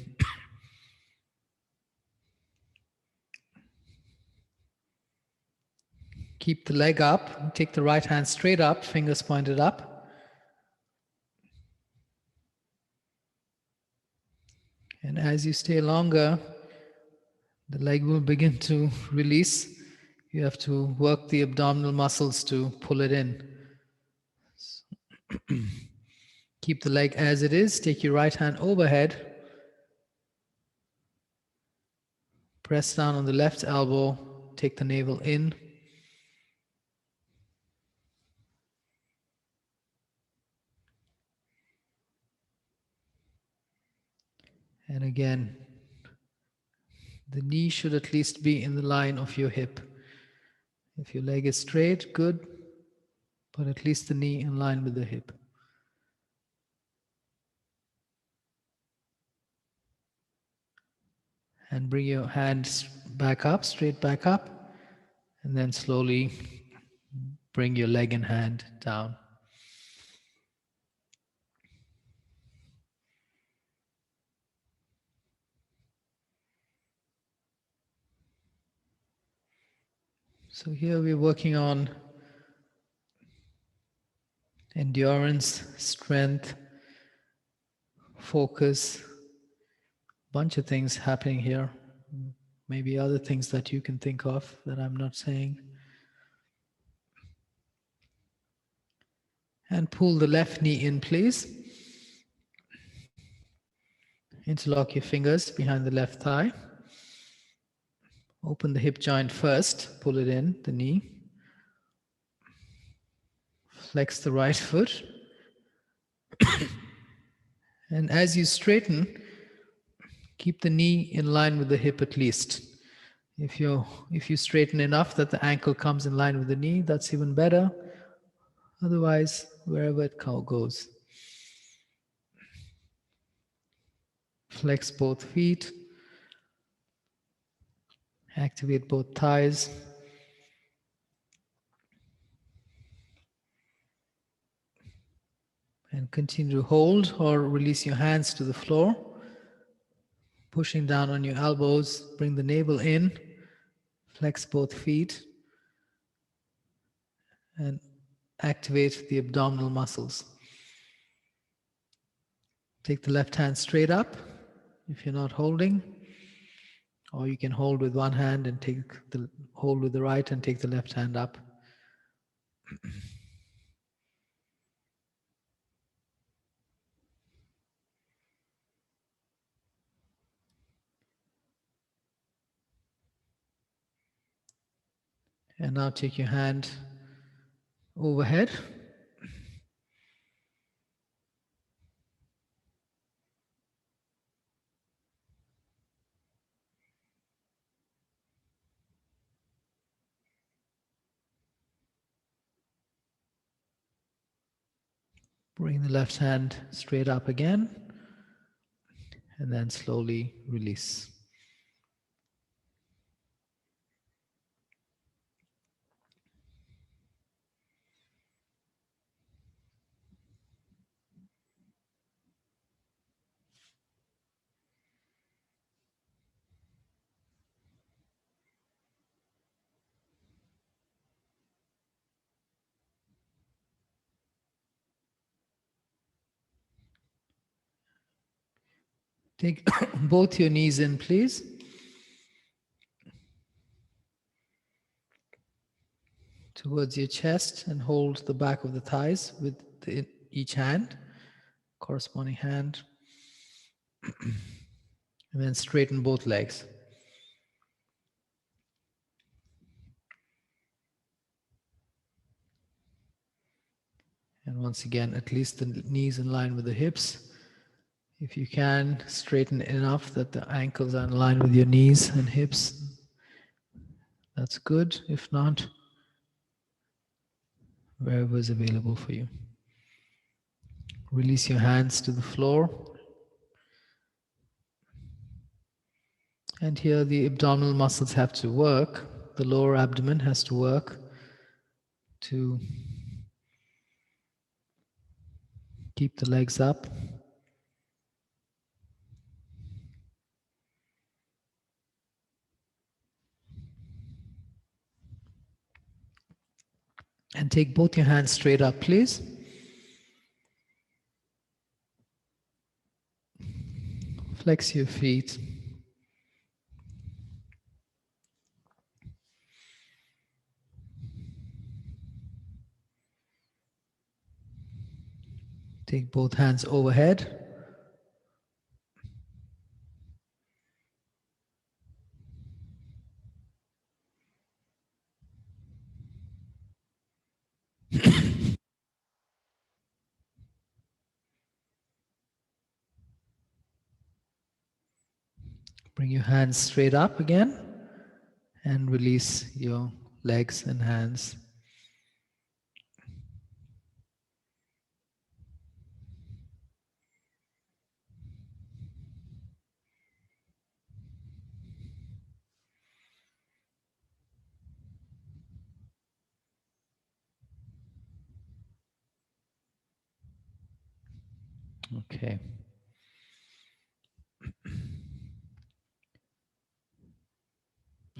Keep the leg up. Take the right hand straight up, fingers pointed up. And as you stay longer, the leg will begin to release. You have to work the abdominal muscles to pull it in. Keep the leg as it is. Take your right hand overhead. Press down on the left elbow. Take the navel in. And again, the knee should at least be in the line of your hip. If your leg is straight, good, but at least the knee in line with the hip. And bring your hands back up, straight back up, and then slowly bring your leg and hand down. So here we're working on endurance, strength, focus, bunch of things happening here. Maybe other things that you can think of that I'm not saying. And pull the left knee in, please. Interlock your fingers behind the left thigh. Open the hip joint first, pull it in, the knee. Flex the right foot. And as you straighten, keep the knee in line with the hip at least. If you straighten enough that the ankle comes in line with the knee, that's even better. Otherwise, wherever it goes. Flex both feet. Activate both thighs. And continue to hold or release your hands to the floor. Pushing down on your elbows, bring the navel in. Flex both feet. And activate the abdominal muscles. Take the left hand straight up if you're not holding. Or you can hold with one hand and hold with the right and take the left hand up. And now take your hand overhead. Bring the left hand straight up again. And then slowly release. Take both your knees in, please. Towards your chest and hold the back of the thighs with each hand, corresponding hand. And then straighten both legs. And once again, at least the knees in line with the hips. If you can, straighten enough that the ankles are in line with your knees and hips. That's good. If not, wherever is available for you. Release your hands to the floor. And here the abdominal muscles have to work. The lower abdomen has to work to keep the legs up. And take both your hands straight up, please. Flex your feet. Take both hands overhead. Bring your hands straight up again and release your legs and hands. Okay.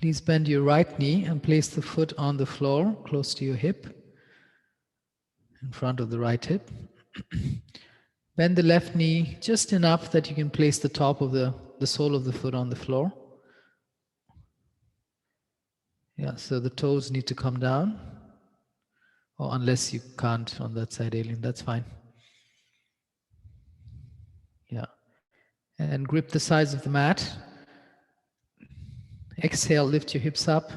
Please bend your right knee and place the foot on the floor, close to your hip, in front of the right hip. Bend the left knee just enough that you can place the top of the sole of the foot on the floor. Yeah, so the toes need to come down. Or unless you can't on that side, alien, that's fine. Yeah. And grip the sides of the mat. Exhale, lift your hips up.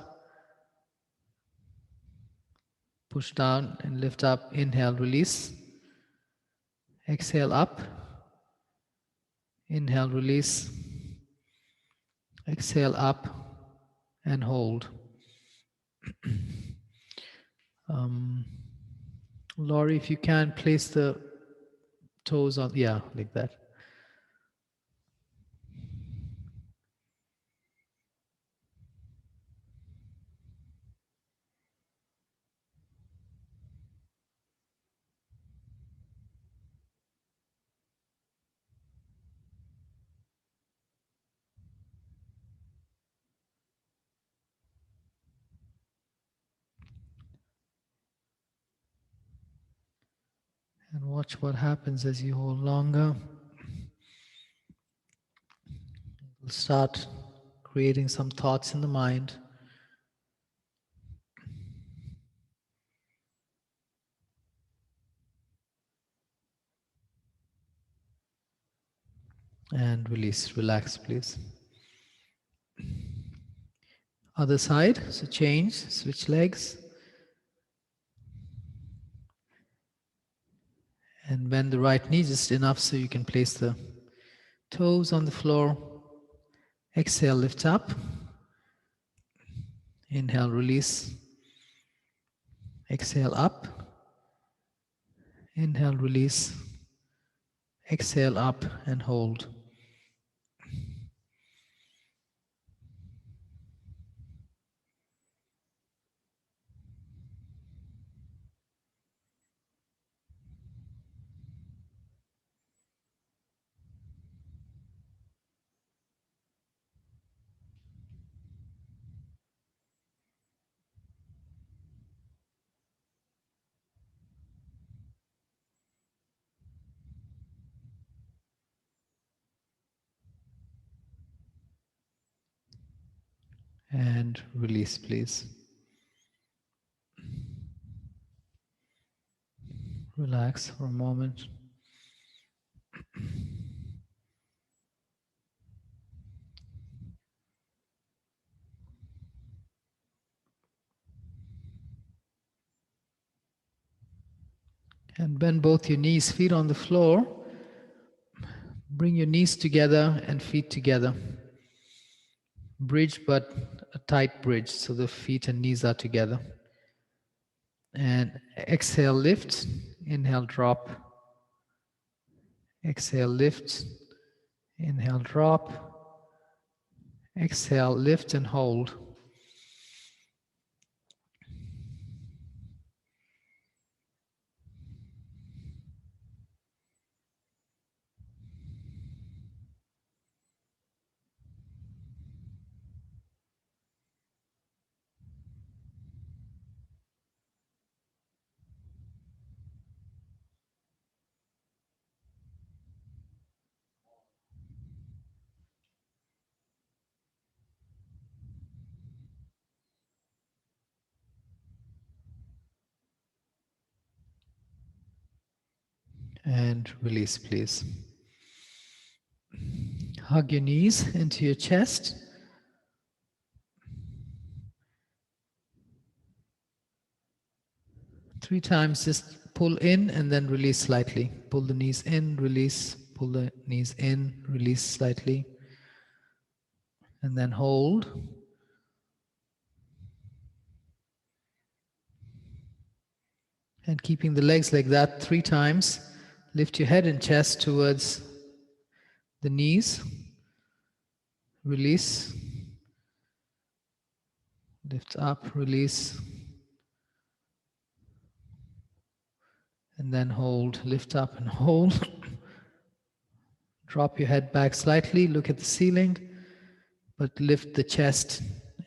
Push down and lift up. Inhale, release. Exhale, up. Inhale, release. Exhale, up and hold. Laurie, if you can, place the toes on, yeah, like that. And watch what happens as you hold longer. You'll start creating some thoughts in the mind. And release, relax, please. Other side, so change, switch legs. And bend the right knee just enough so you can place the toes on the floor. Exhale, lift up. Inhale, release. Exhale, up. Inhale, release. Exhale, up and hold. And release, please. Relax for a moment. And bend both your knees, feet on the floor. Bring your knees together and feet together. Bridge, but a tight bridge, so the feet and knees are together. And exhale, lift. Inhale, drop. Exhale, lift. Inhale, drop. Exhale, lift and hold. And release, please. Hug your knees into your chest. Three times, just pull in and then release slightly. Pull the knees in, release, pull the knees in, release slightly. And then hold. And keeping the legs like that 3 times, lift your head and chest towards the knees. Release. Lift up, release. And then hold, lift up and hold. Drop your head back slightly, look at the ceiling, but lift the chest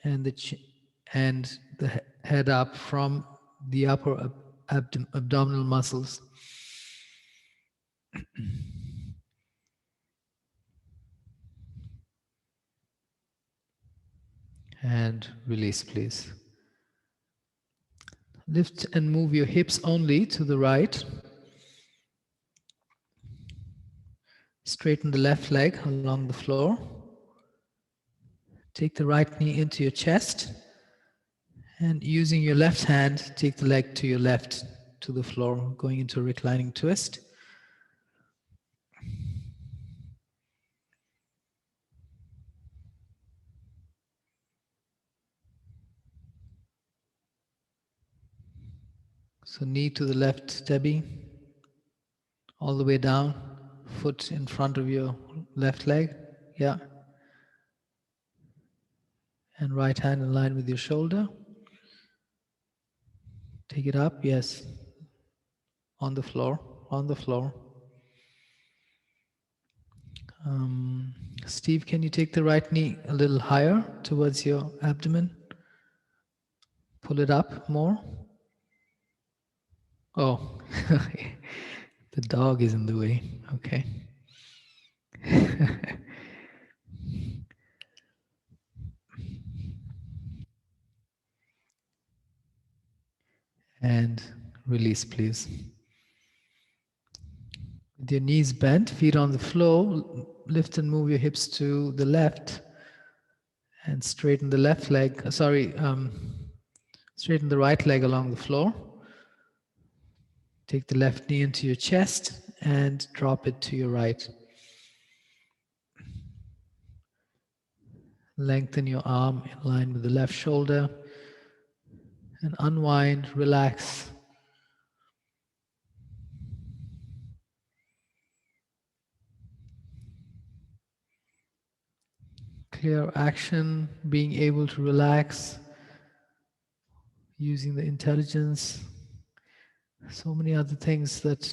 and the head up from the upper abdominal muscles. And release, please. Lift and move your hips only to the right. Straighten the left leg along the floor. Take the right knee into your chest. And using your left hand, take the leg to your left to the floor, going into a reclining twist. So knee to the left, Debbie, all the way down, foot in front of your left leg, yeah. And right hand in line with your shoulder. Take it up, yes. On the floor, on the floor. Steve, can you take the right knee a little higher towards your abdomen? Pull it up more. Oh, the dog is in the way, okay. And release, please. With your knees bent, feet on the floor, lift and move your hips to the left and straighten the left leg, straighten the right leg along the floor. Take the left knee into your chest and drop it to your right. Lengthen your arm in line with the left shoulder and unwind, relax. Clear action, being able to relax, using the intelligence, so many other things that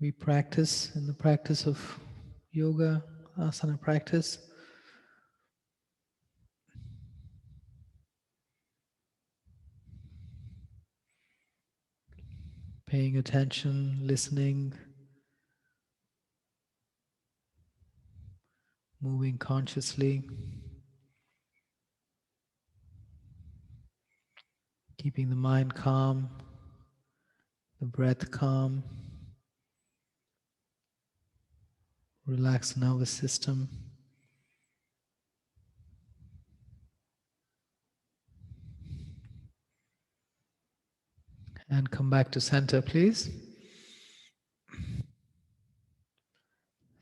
we practice in the practice of yoga, asana practice. Paying attention, listening, moving consciously, keeping the mind calm, the breath calm, relaxed nervous system. And come back to center, please.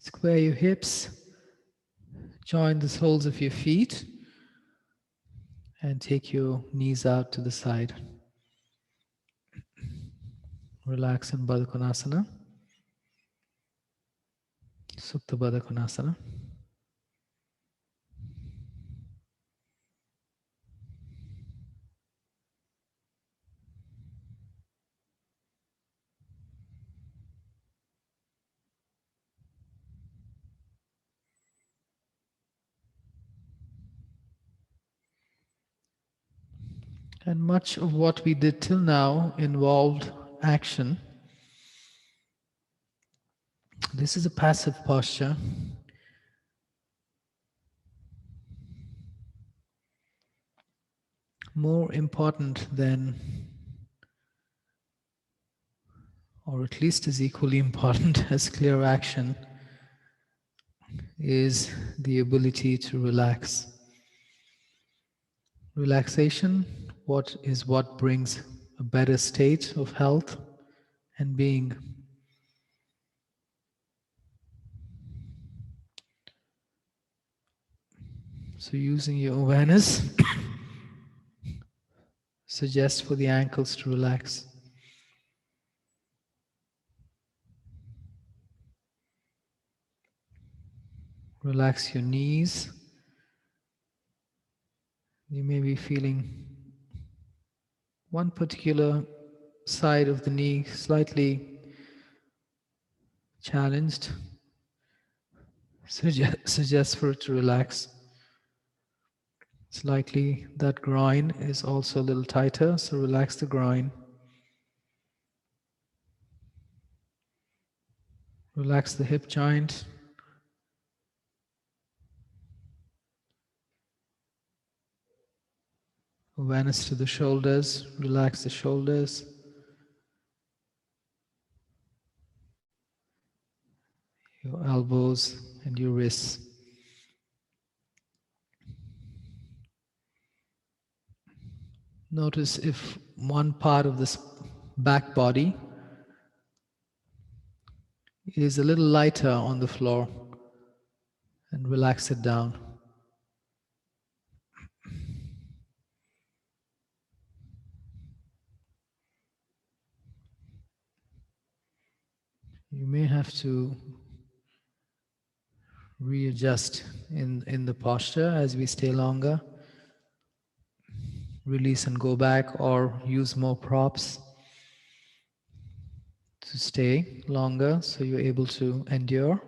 Square your hips, join the soles of your feet, and take your knees out to the side. Relax in Baddha Konasana, Supta Baddha Konasana. And much of what we did till now involved action. This is a passive posture. More important than, or at least as equally important as clear action, is the ability to relax. Relaxation, what brings a better state of health and being. So using your awareness, suggest for the ankles to relax. Relax your knees. You may be feeling one particular side of the knee slightly challenged. Suggest for it to relax. It's likely that groin is also a little tighter, so relax the groin. Relax the hip joint. Awareness to the shoulders. Relax the shoulders. Your elbows and your wrists. Notice if one part of this back body is a little lighter on the floor, and relax it down. You may have to readjust in the posture as we stay longer. Release and go back, or use more props to stay longer so you're able to endure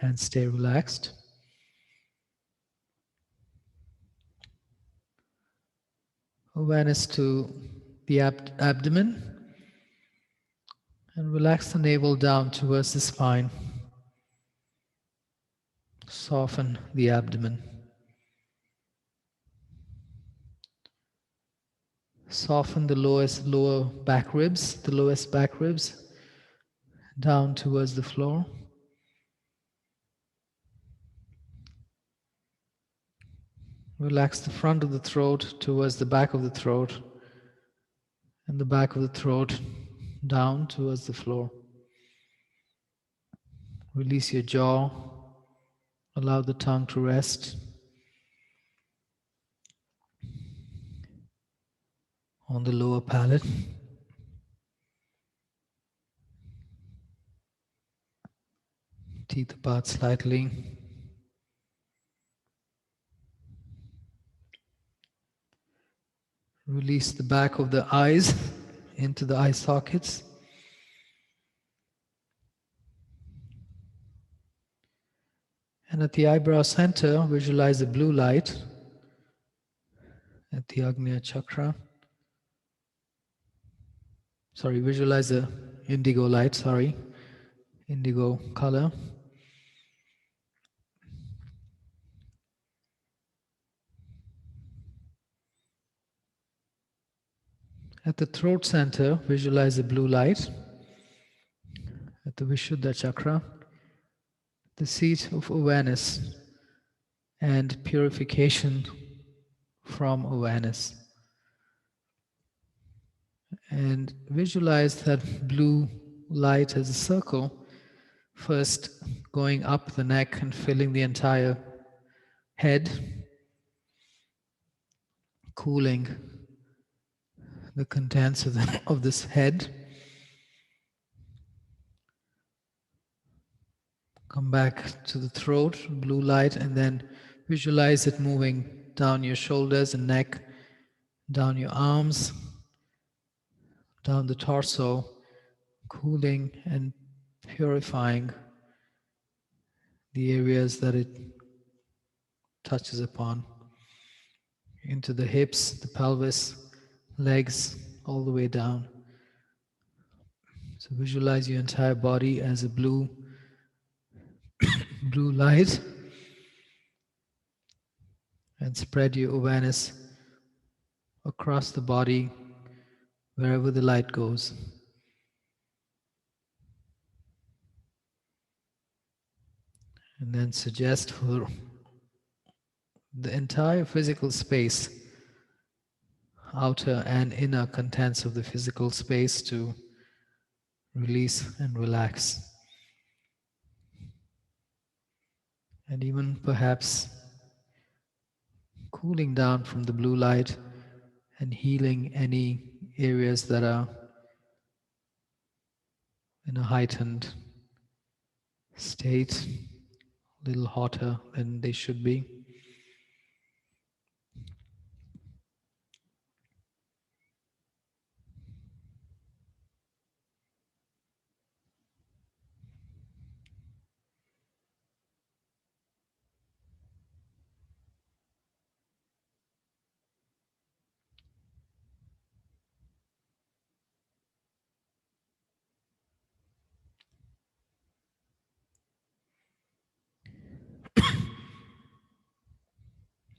and stay relaxed. Awareness to the abdomen, and relax the navel down towards the spine. Soften the abdomen. Soften the lower back ribs, the lowest back ribs, down towards the floor. Relax the front of the throat towards the back of the throat, and the back of the throat down towards the floor. Release your jaw. Allow the tongue to rest on the lower palate. Teeth apart slightly. Release the back of the eyes into the eye sockets. And at the eyebrow center, visualize a blue light at the Agnya Chakra. Visualize a indigo light, indigo color. At the throat center, visualize a blue light at the Vishuddha Chakra, the seat of awareness and purification from awareness. And visualize that blue light as a circle, first going up the neck and filling the entire head, cooling the contents of this head. Come back to the throat, blue light, and then visualize it moving down your shoulders and neck, down your arms, down the torso, cooling and purifying the areas that it touches upon, into the hips, the pelvis, legs, all the way down. So visualize your entire body as a blue light, and spread your awareness across the body wherever the light goes. And then suggest for the entire physical space, outer and inner contents of the physical space, to release and relax. And even perhaps cooling down from the blue light and healing any areas that are in a heightened state, a little hotter than they should be.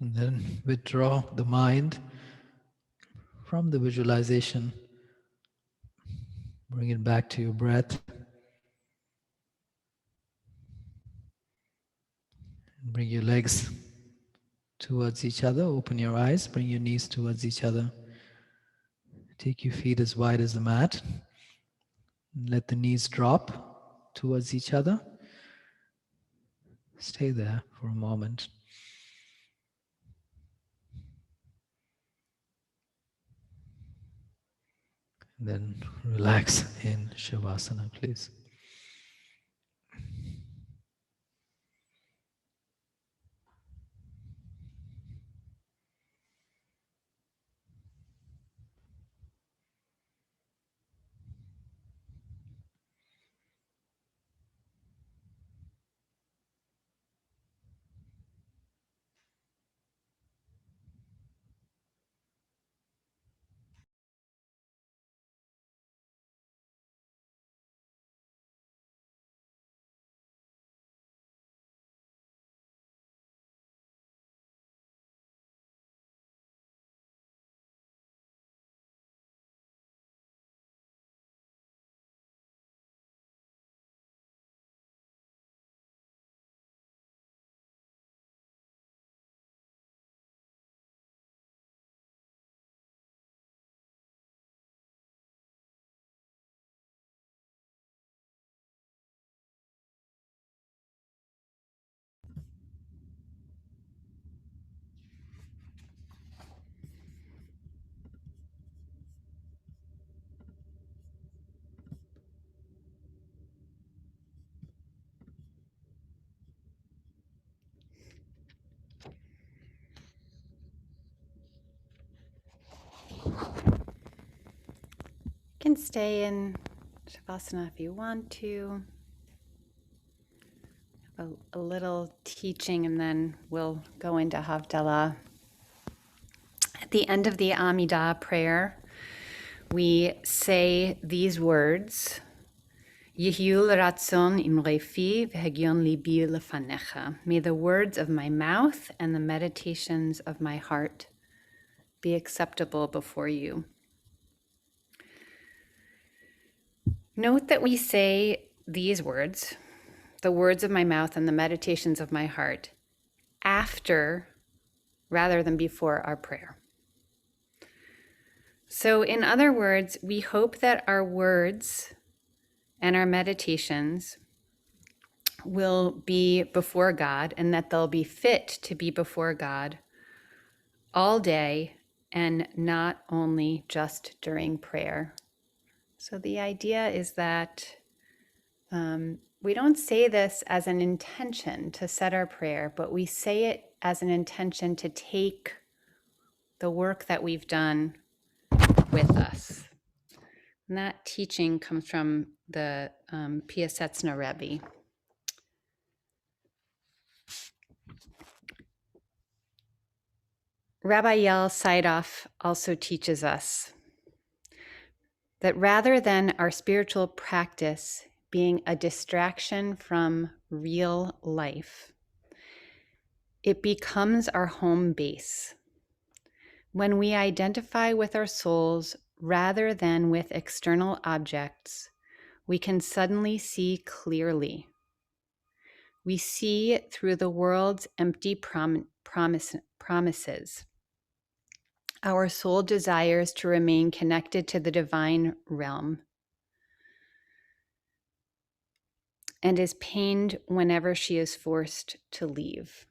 And then withdraw the mind from the visualization. Bring it back to your breath. Bring your legs towards each other. Open your eyes. Bring your knees towards each other. Take your feet as wide as the mat. Let the knees drop towards each other. Stay there for a moment. And then relax in Shavasana, please. You can stay in Shavasana if you want to. A little teaching and then we'll go into Havdalah. At the end of the Amidah prayer, we say these words, Yihyu l'ratzon imrei fi v'hagyon libi lefanecha. May the words of my mouth and the meditations of my heart be acceptable before you. Note that we say these words, the words of my mouth and the meditations of my heart, after rather than before our prayer. So in other words, we hope that our words and our meditations will be before God and that they'll be fit to be before God all day and not only just during prayer. So the idea is that we don't say this as an intention to set our prayer, but we say it as an intention to take the work that we've done with us. And that teaching comes from the Piaseczna Rebbe. Rabbi Yael Seidoff also teaches us that rather than our spiritual practice being a distraction from real life, it becomes our home base. When we identify with our souls rather than with external objects, we can suddenly see clearly. We see through the world's empty promises. Our soul desires to remain connected to the divine realm and is pained whenever she is forced to leave.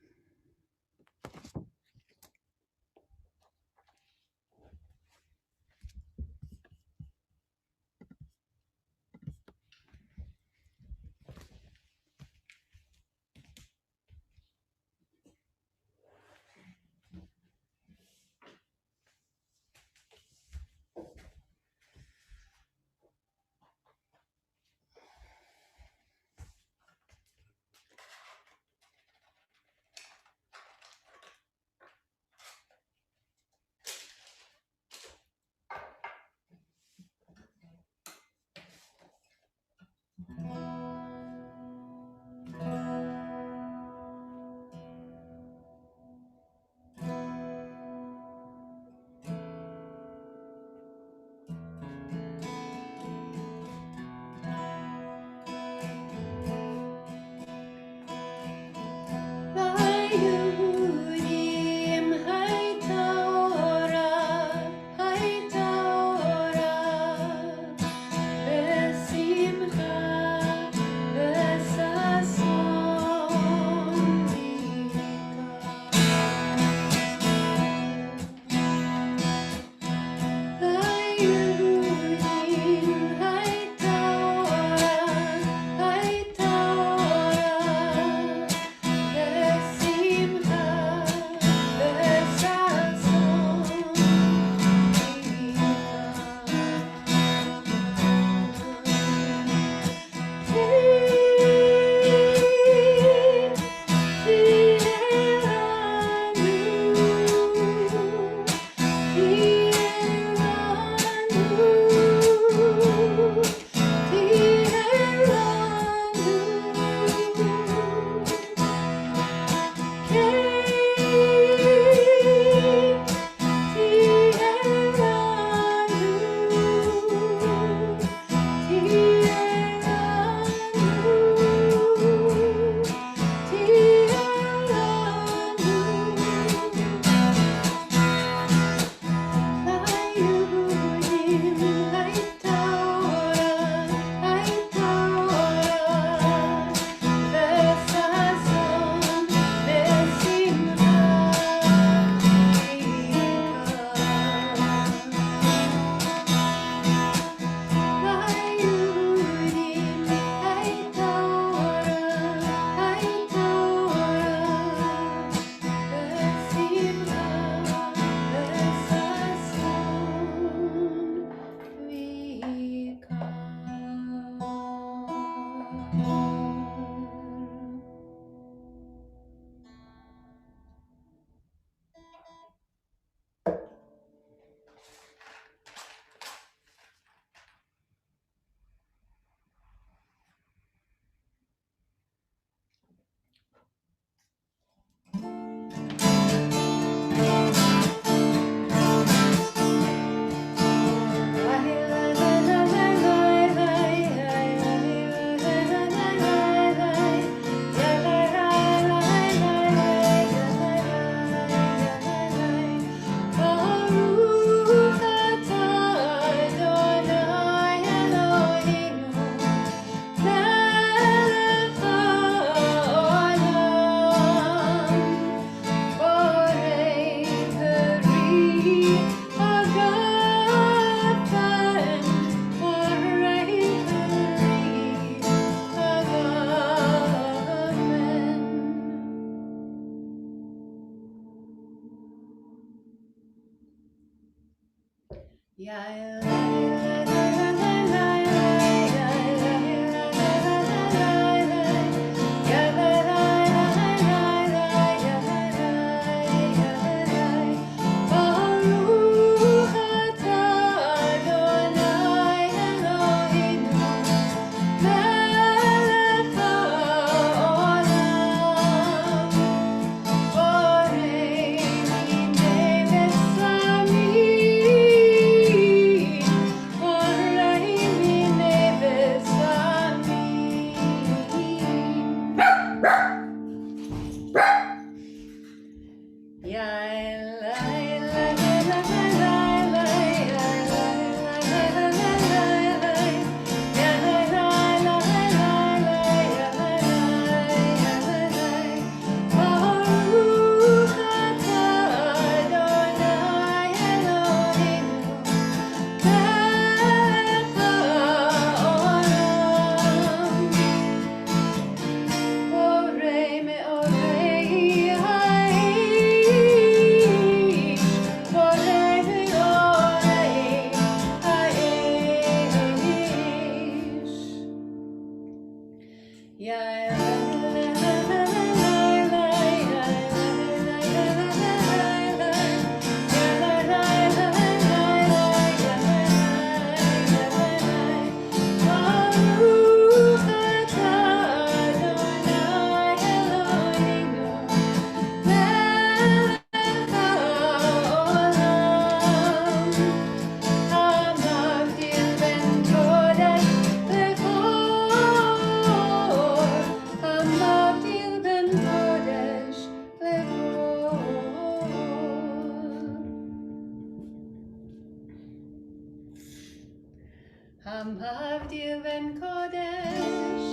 המבדיל בין קודש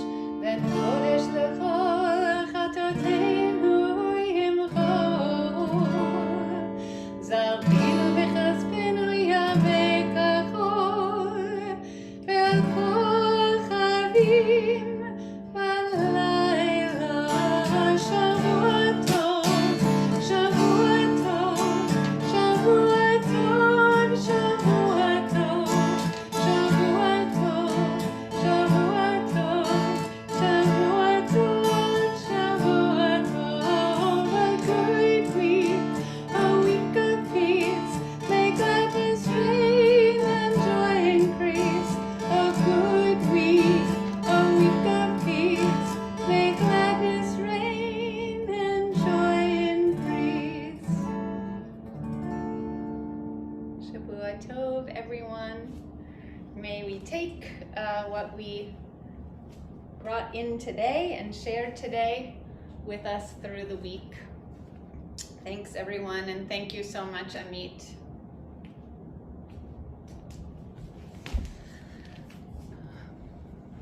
לכל חטאותינו ימחול. זרעינו וכספנו יהווה כחול, ועל כל חיים בלילה. שבוע טוב, שבוע טוב, שבוע טוב, שבוע טוב. Tov, everyone. May we take what we brought in today and shared today with us through the week. Thanks, everyone, and thank you so much, Amit.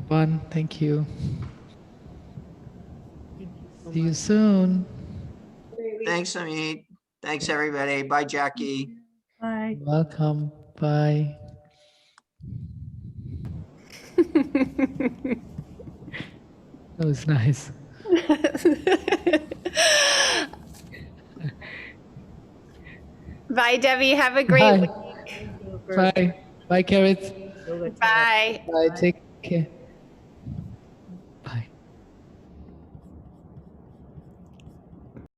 One, thank you. See you soon. Thanks, Amit. Thanks, everybody. Bye, Jackie. Bye. Welcome. Bye. That was nice. Bye, Debbie. Have a great Bye. week. Bye. Bye, Carrot. Yoga Bye. Bye. Take care.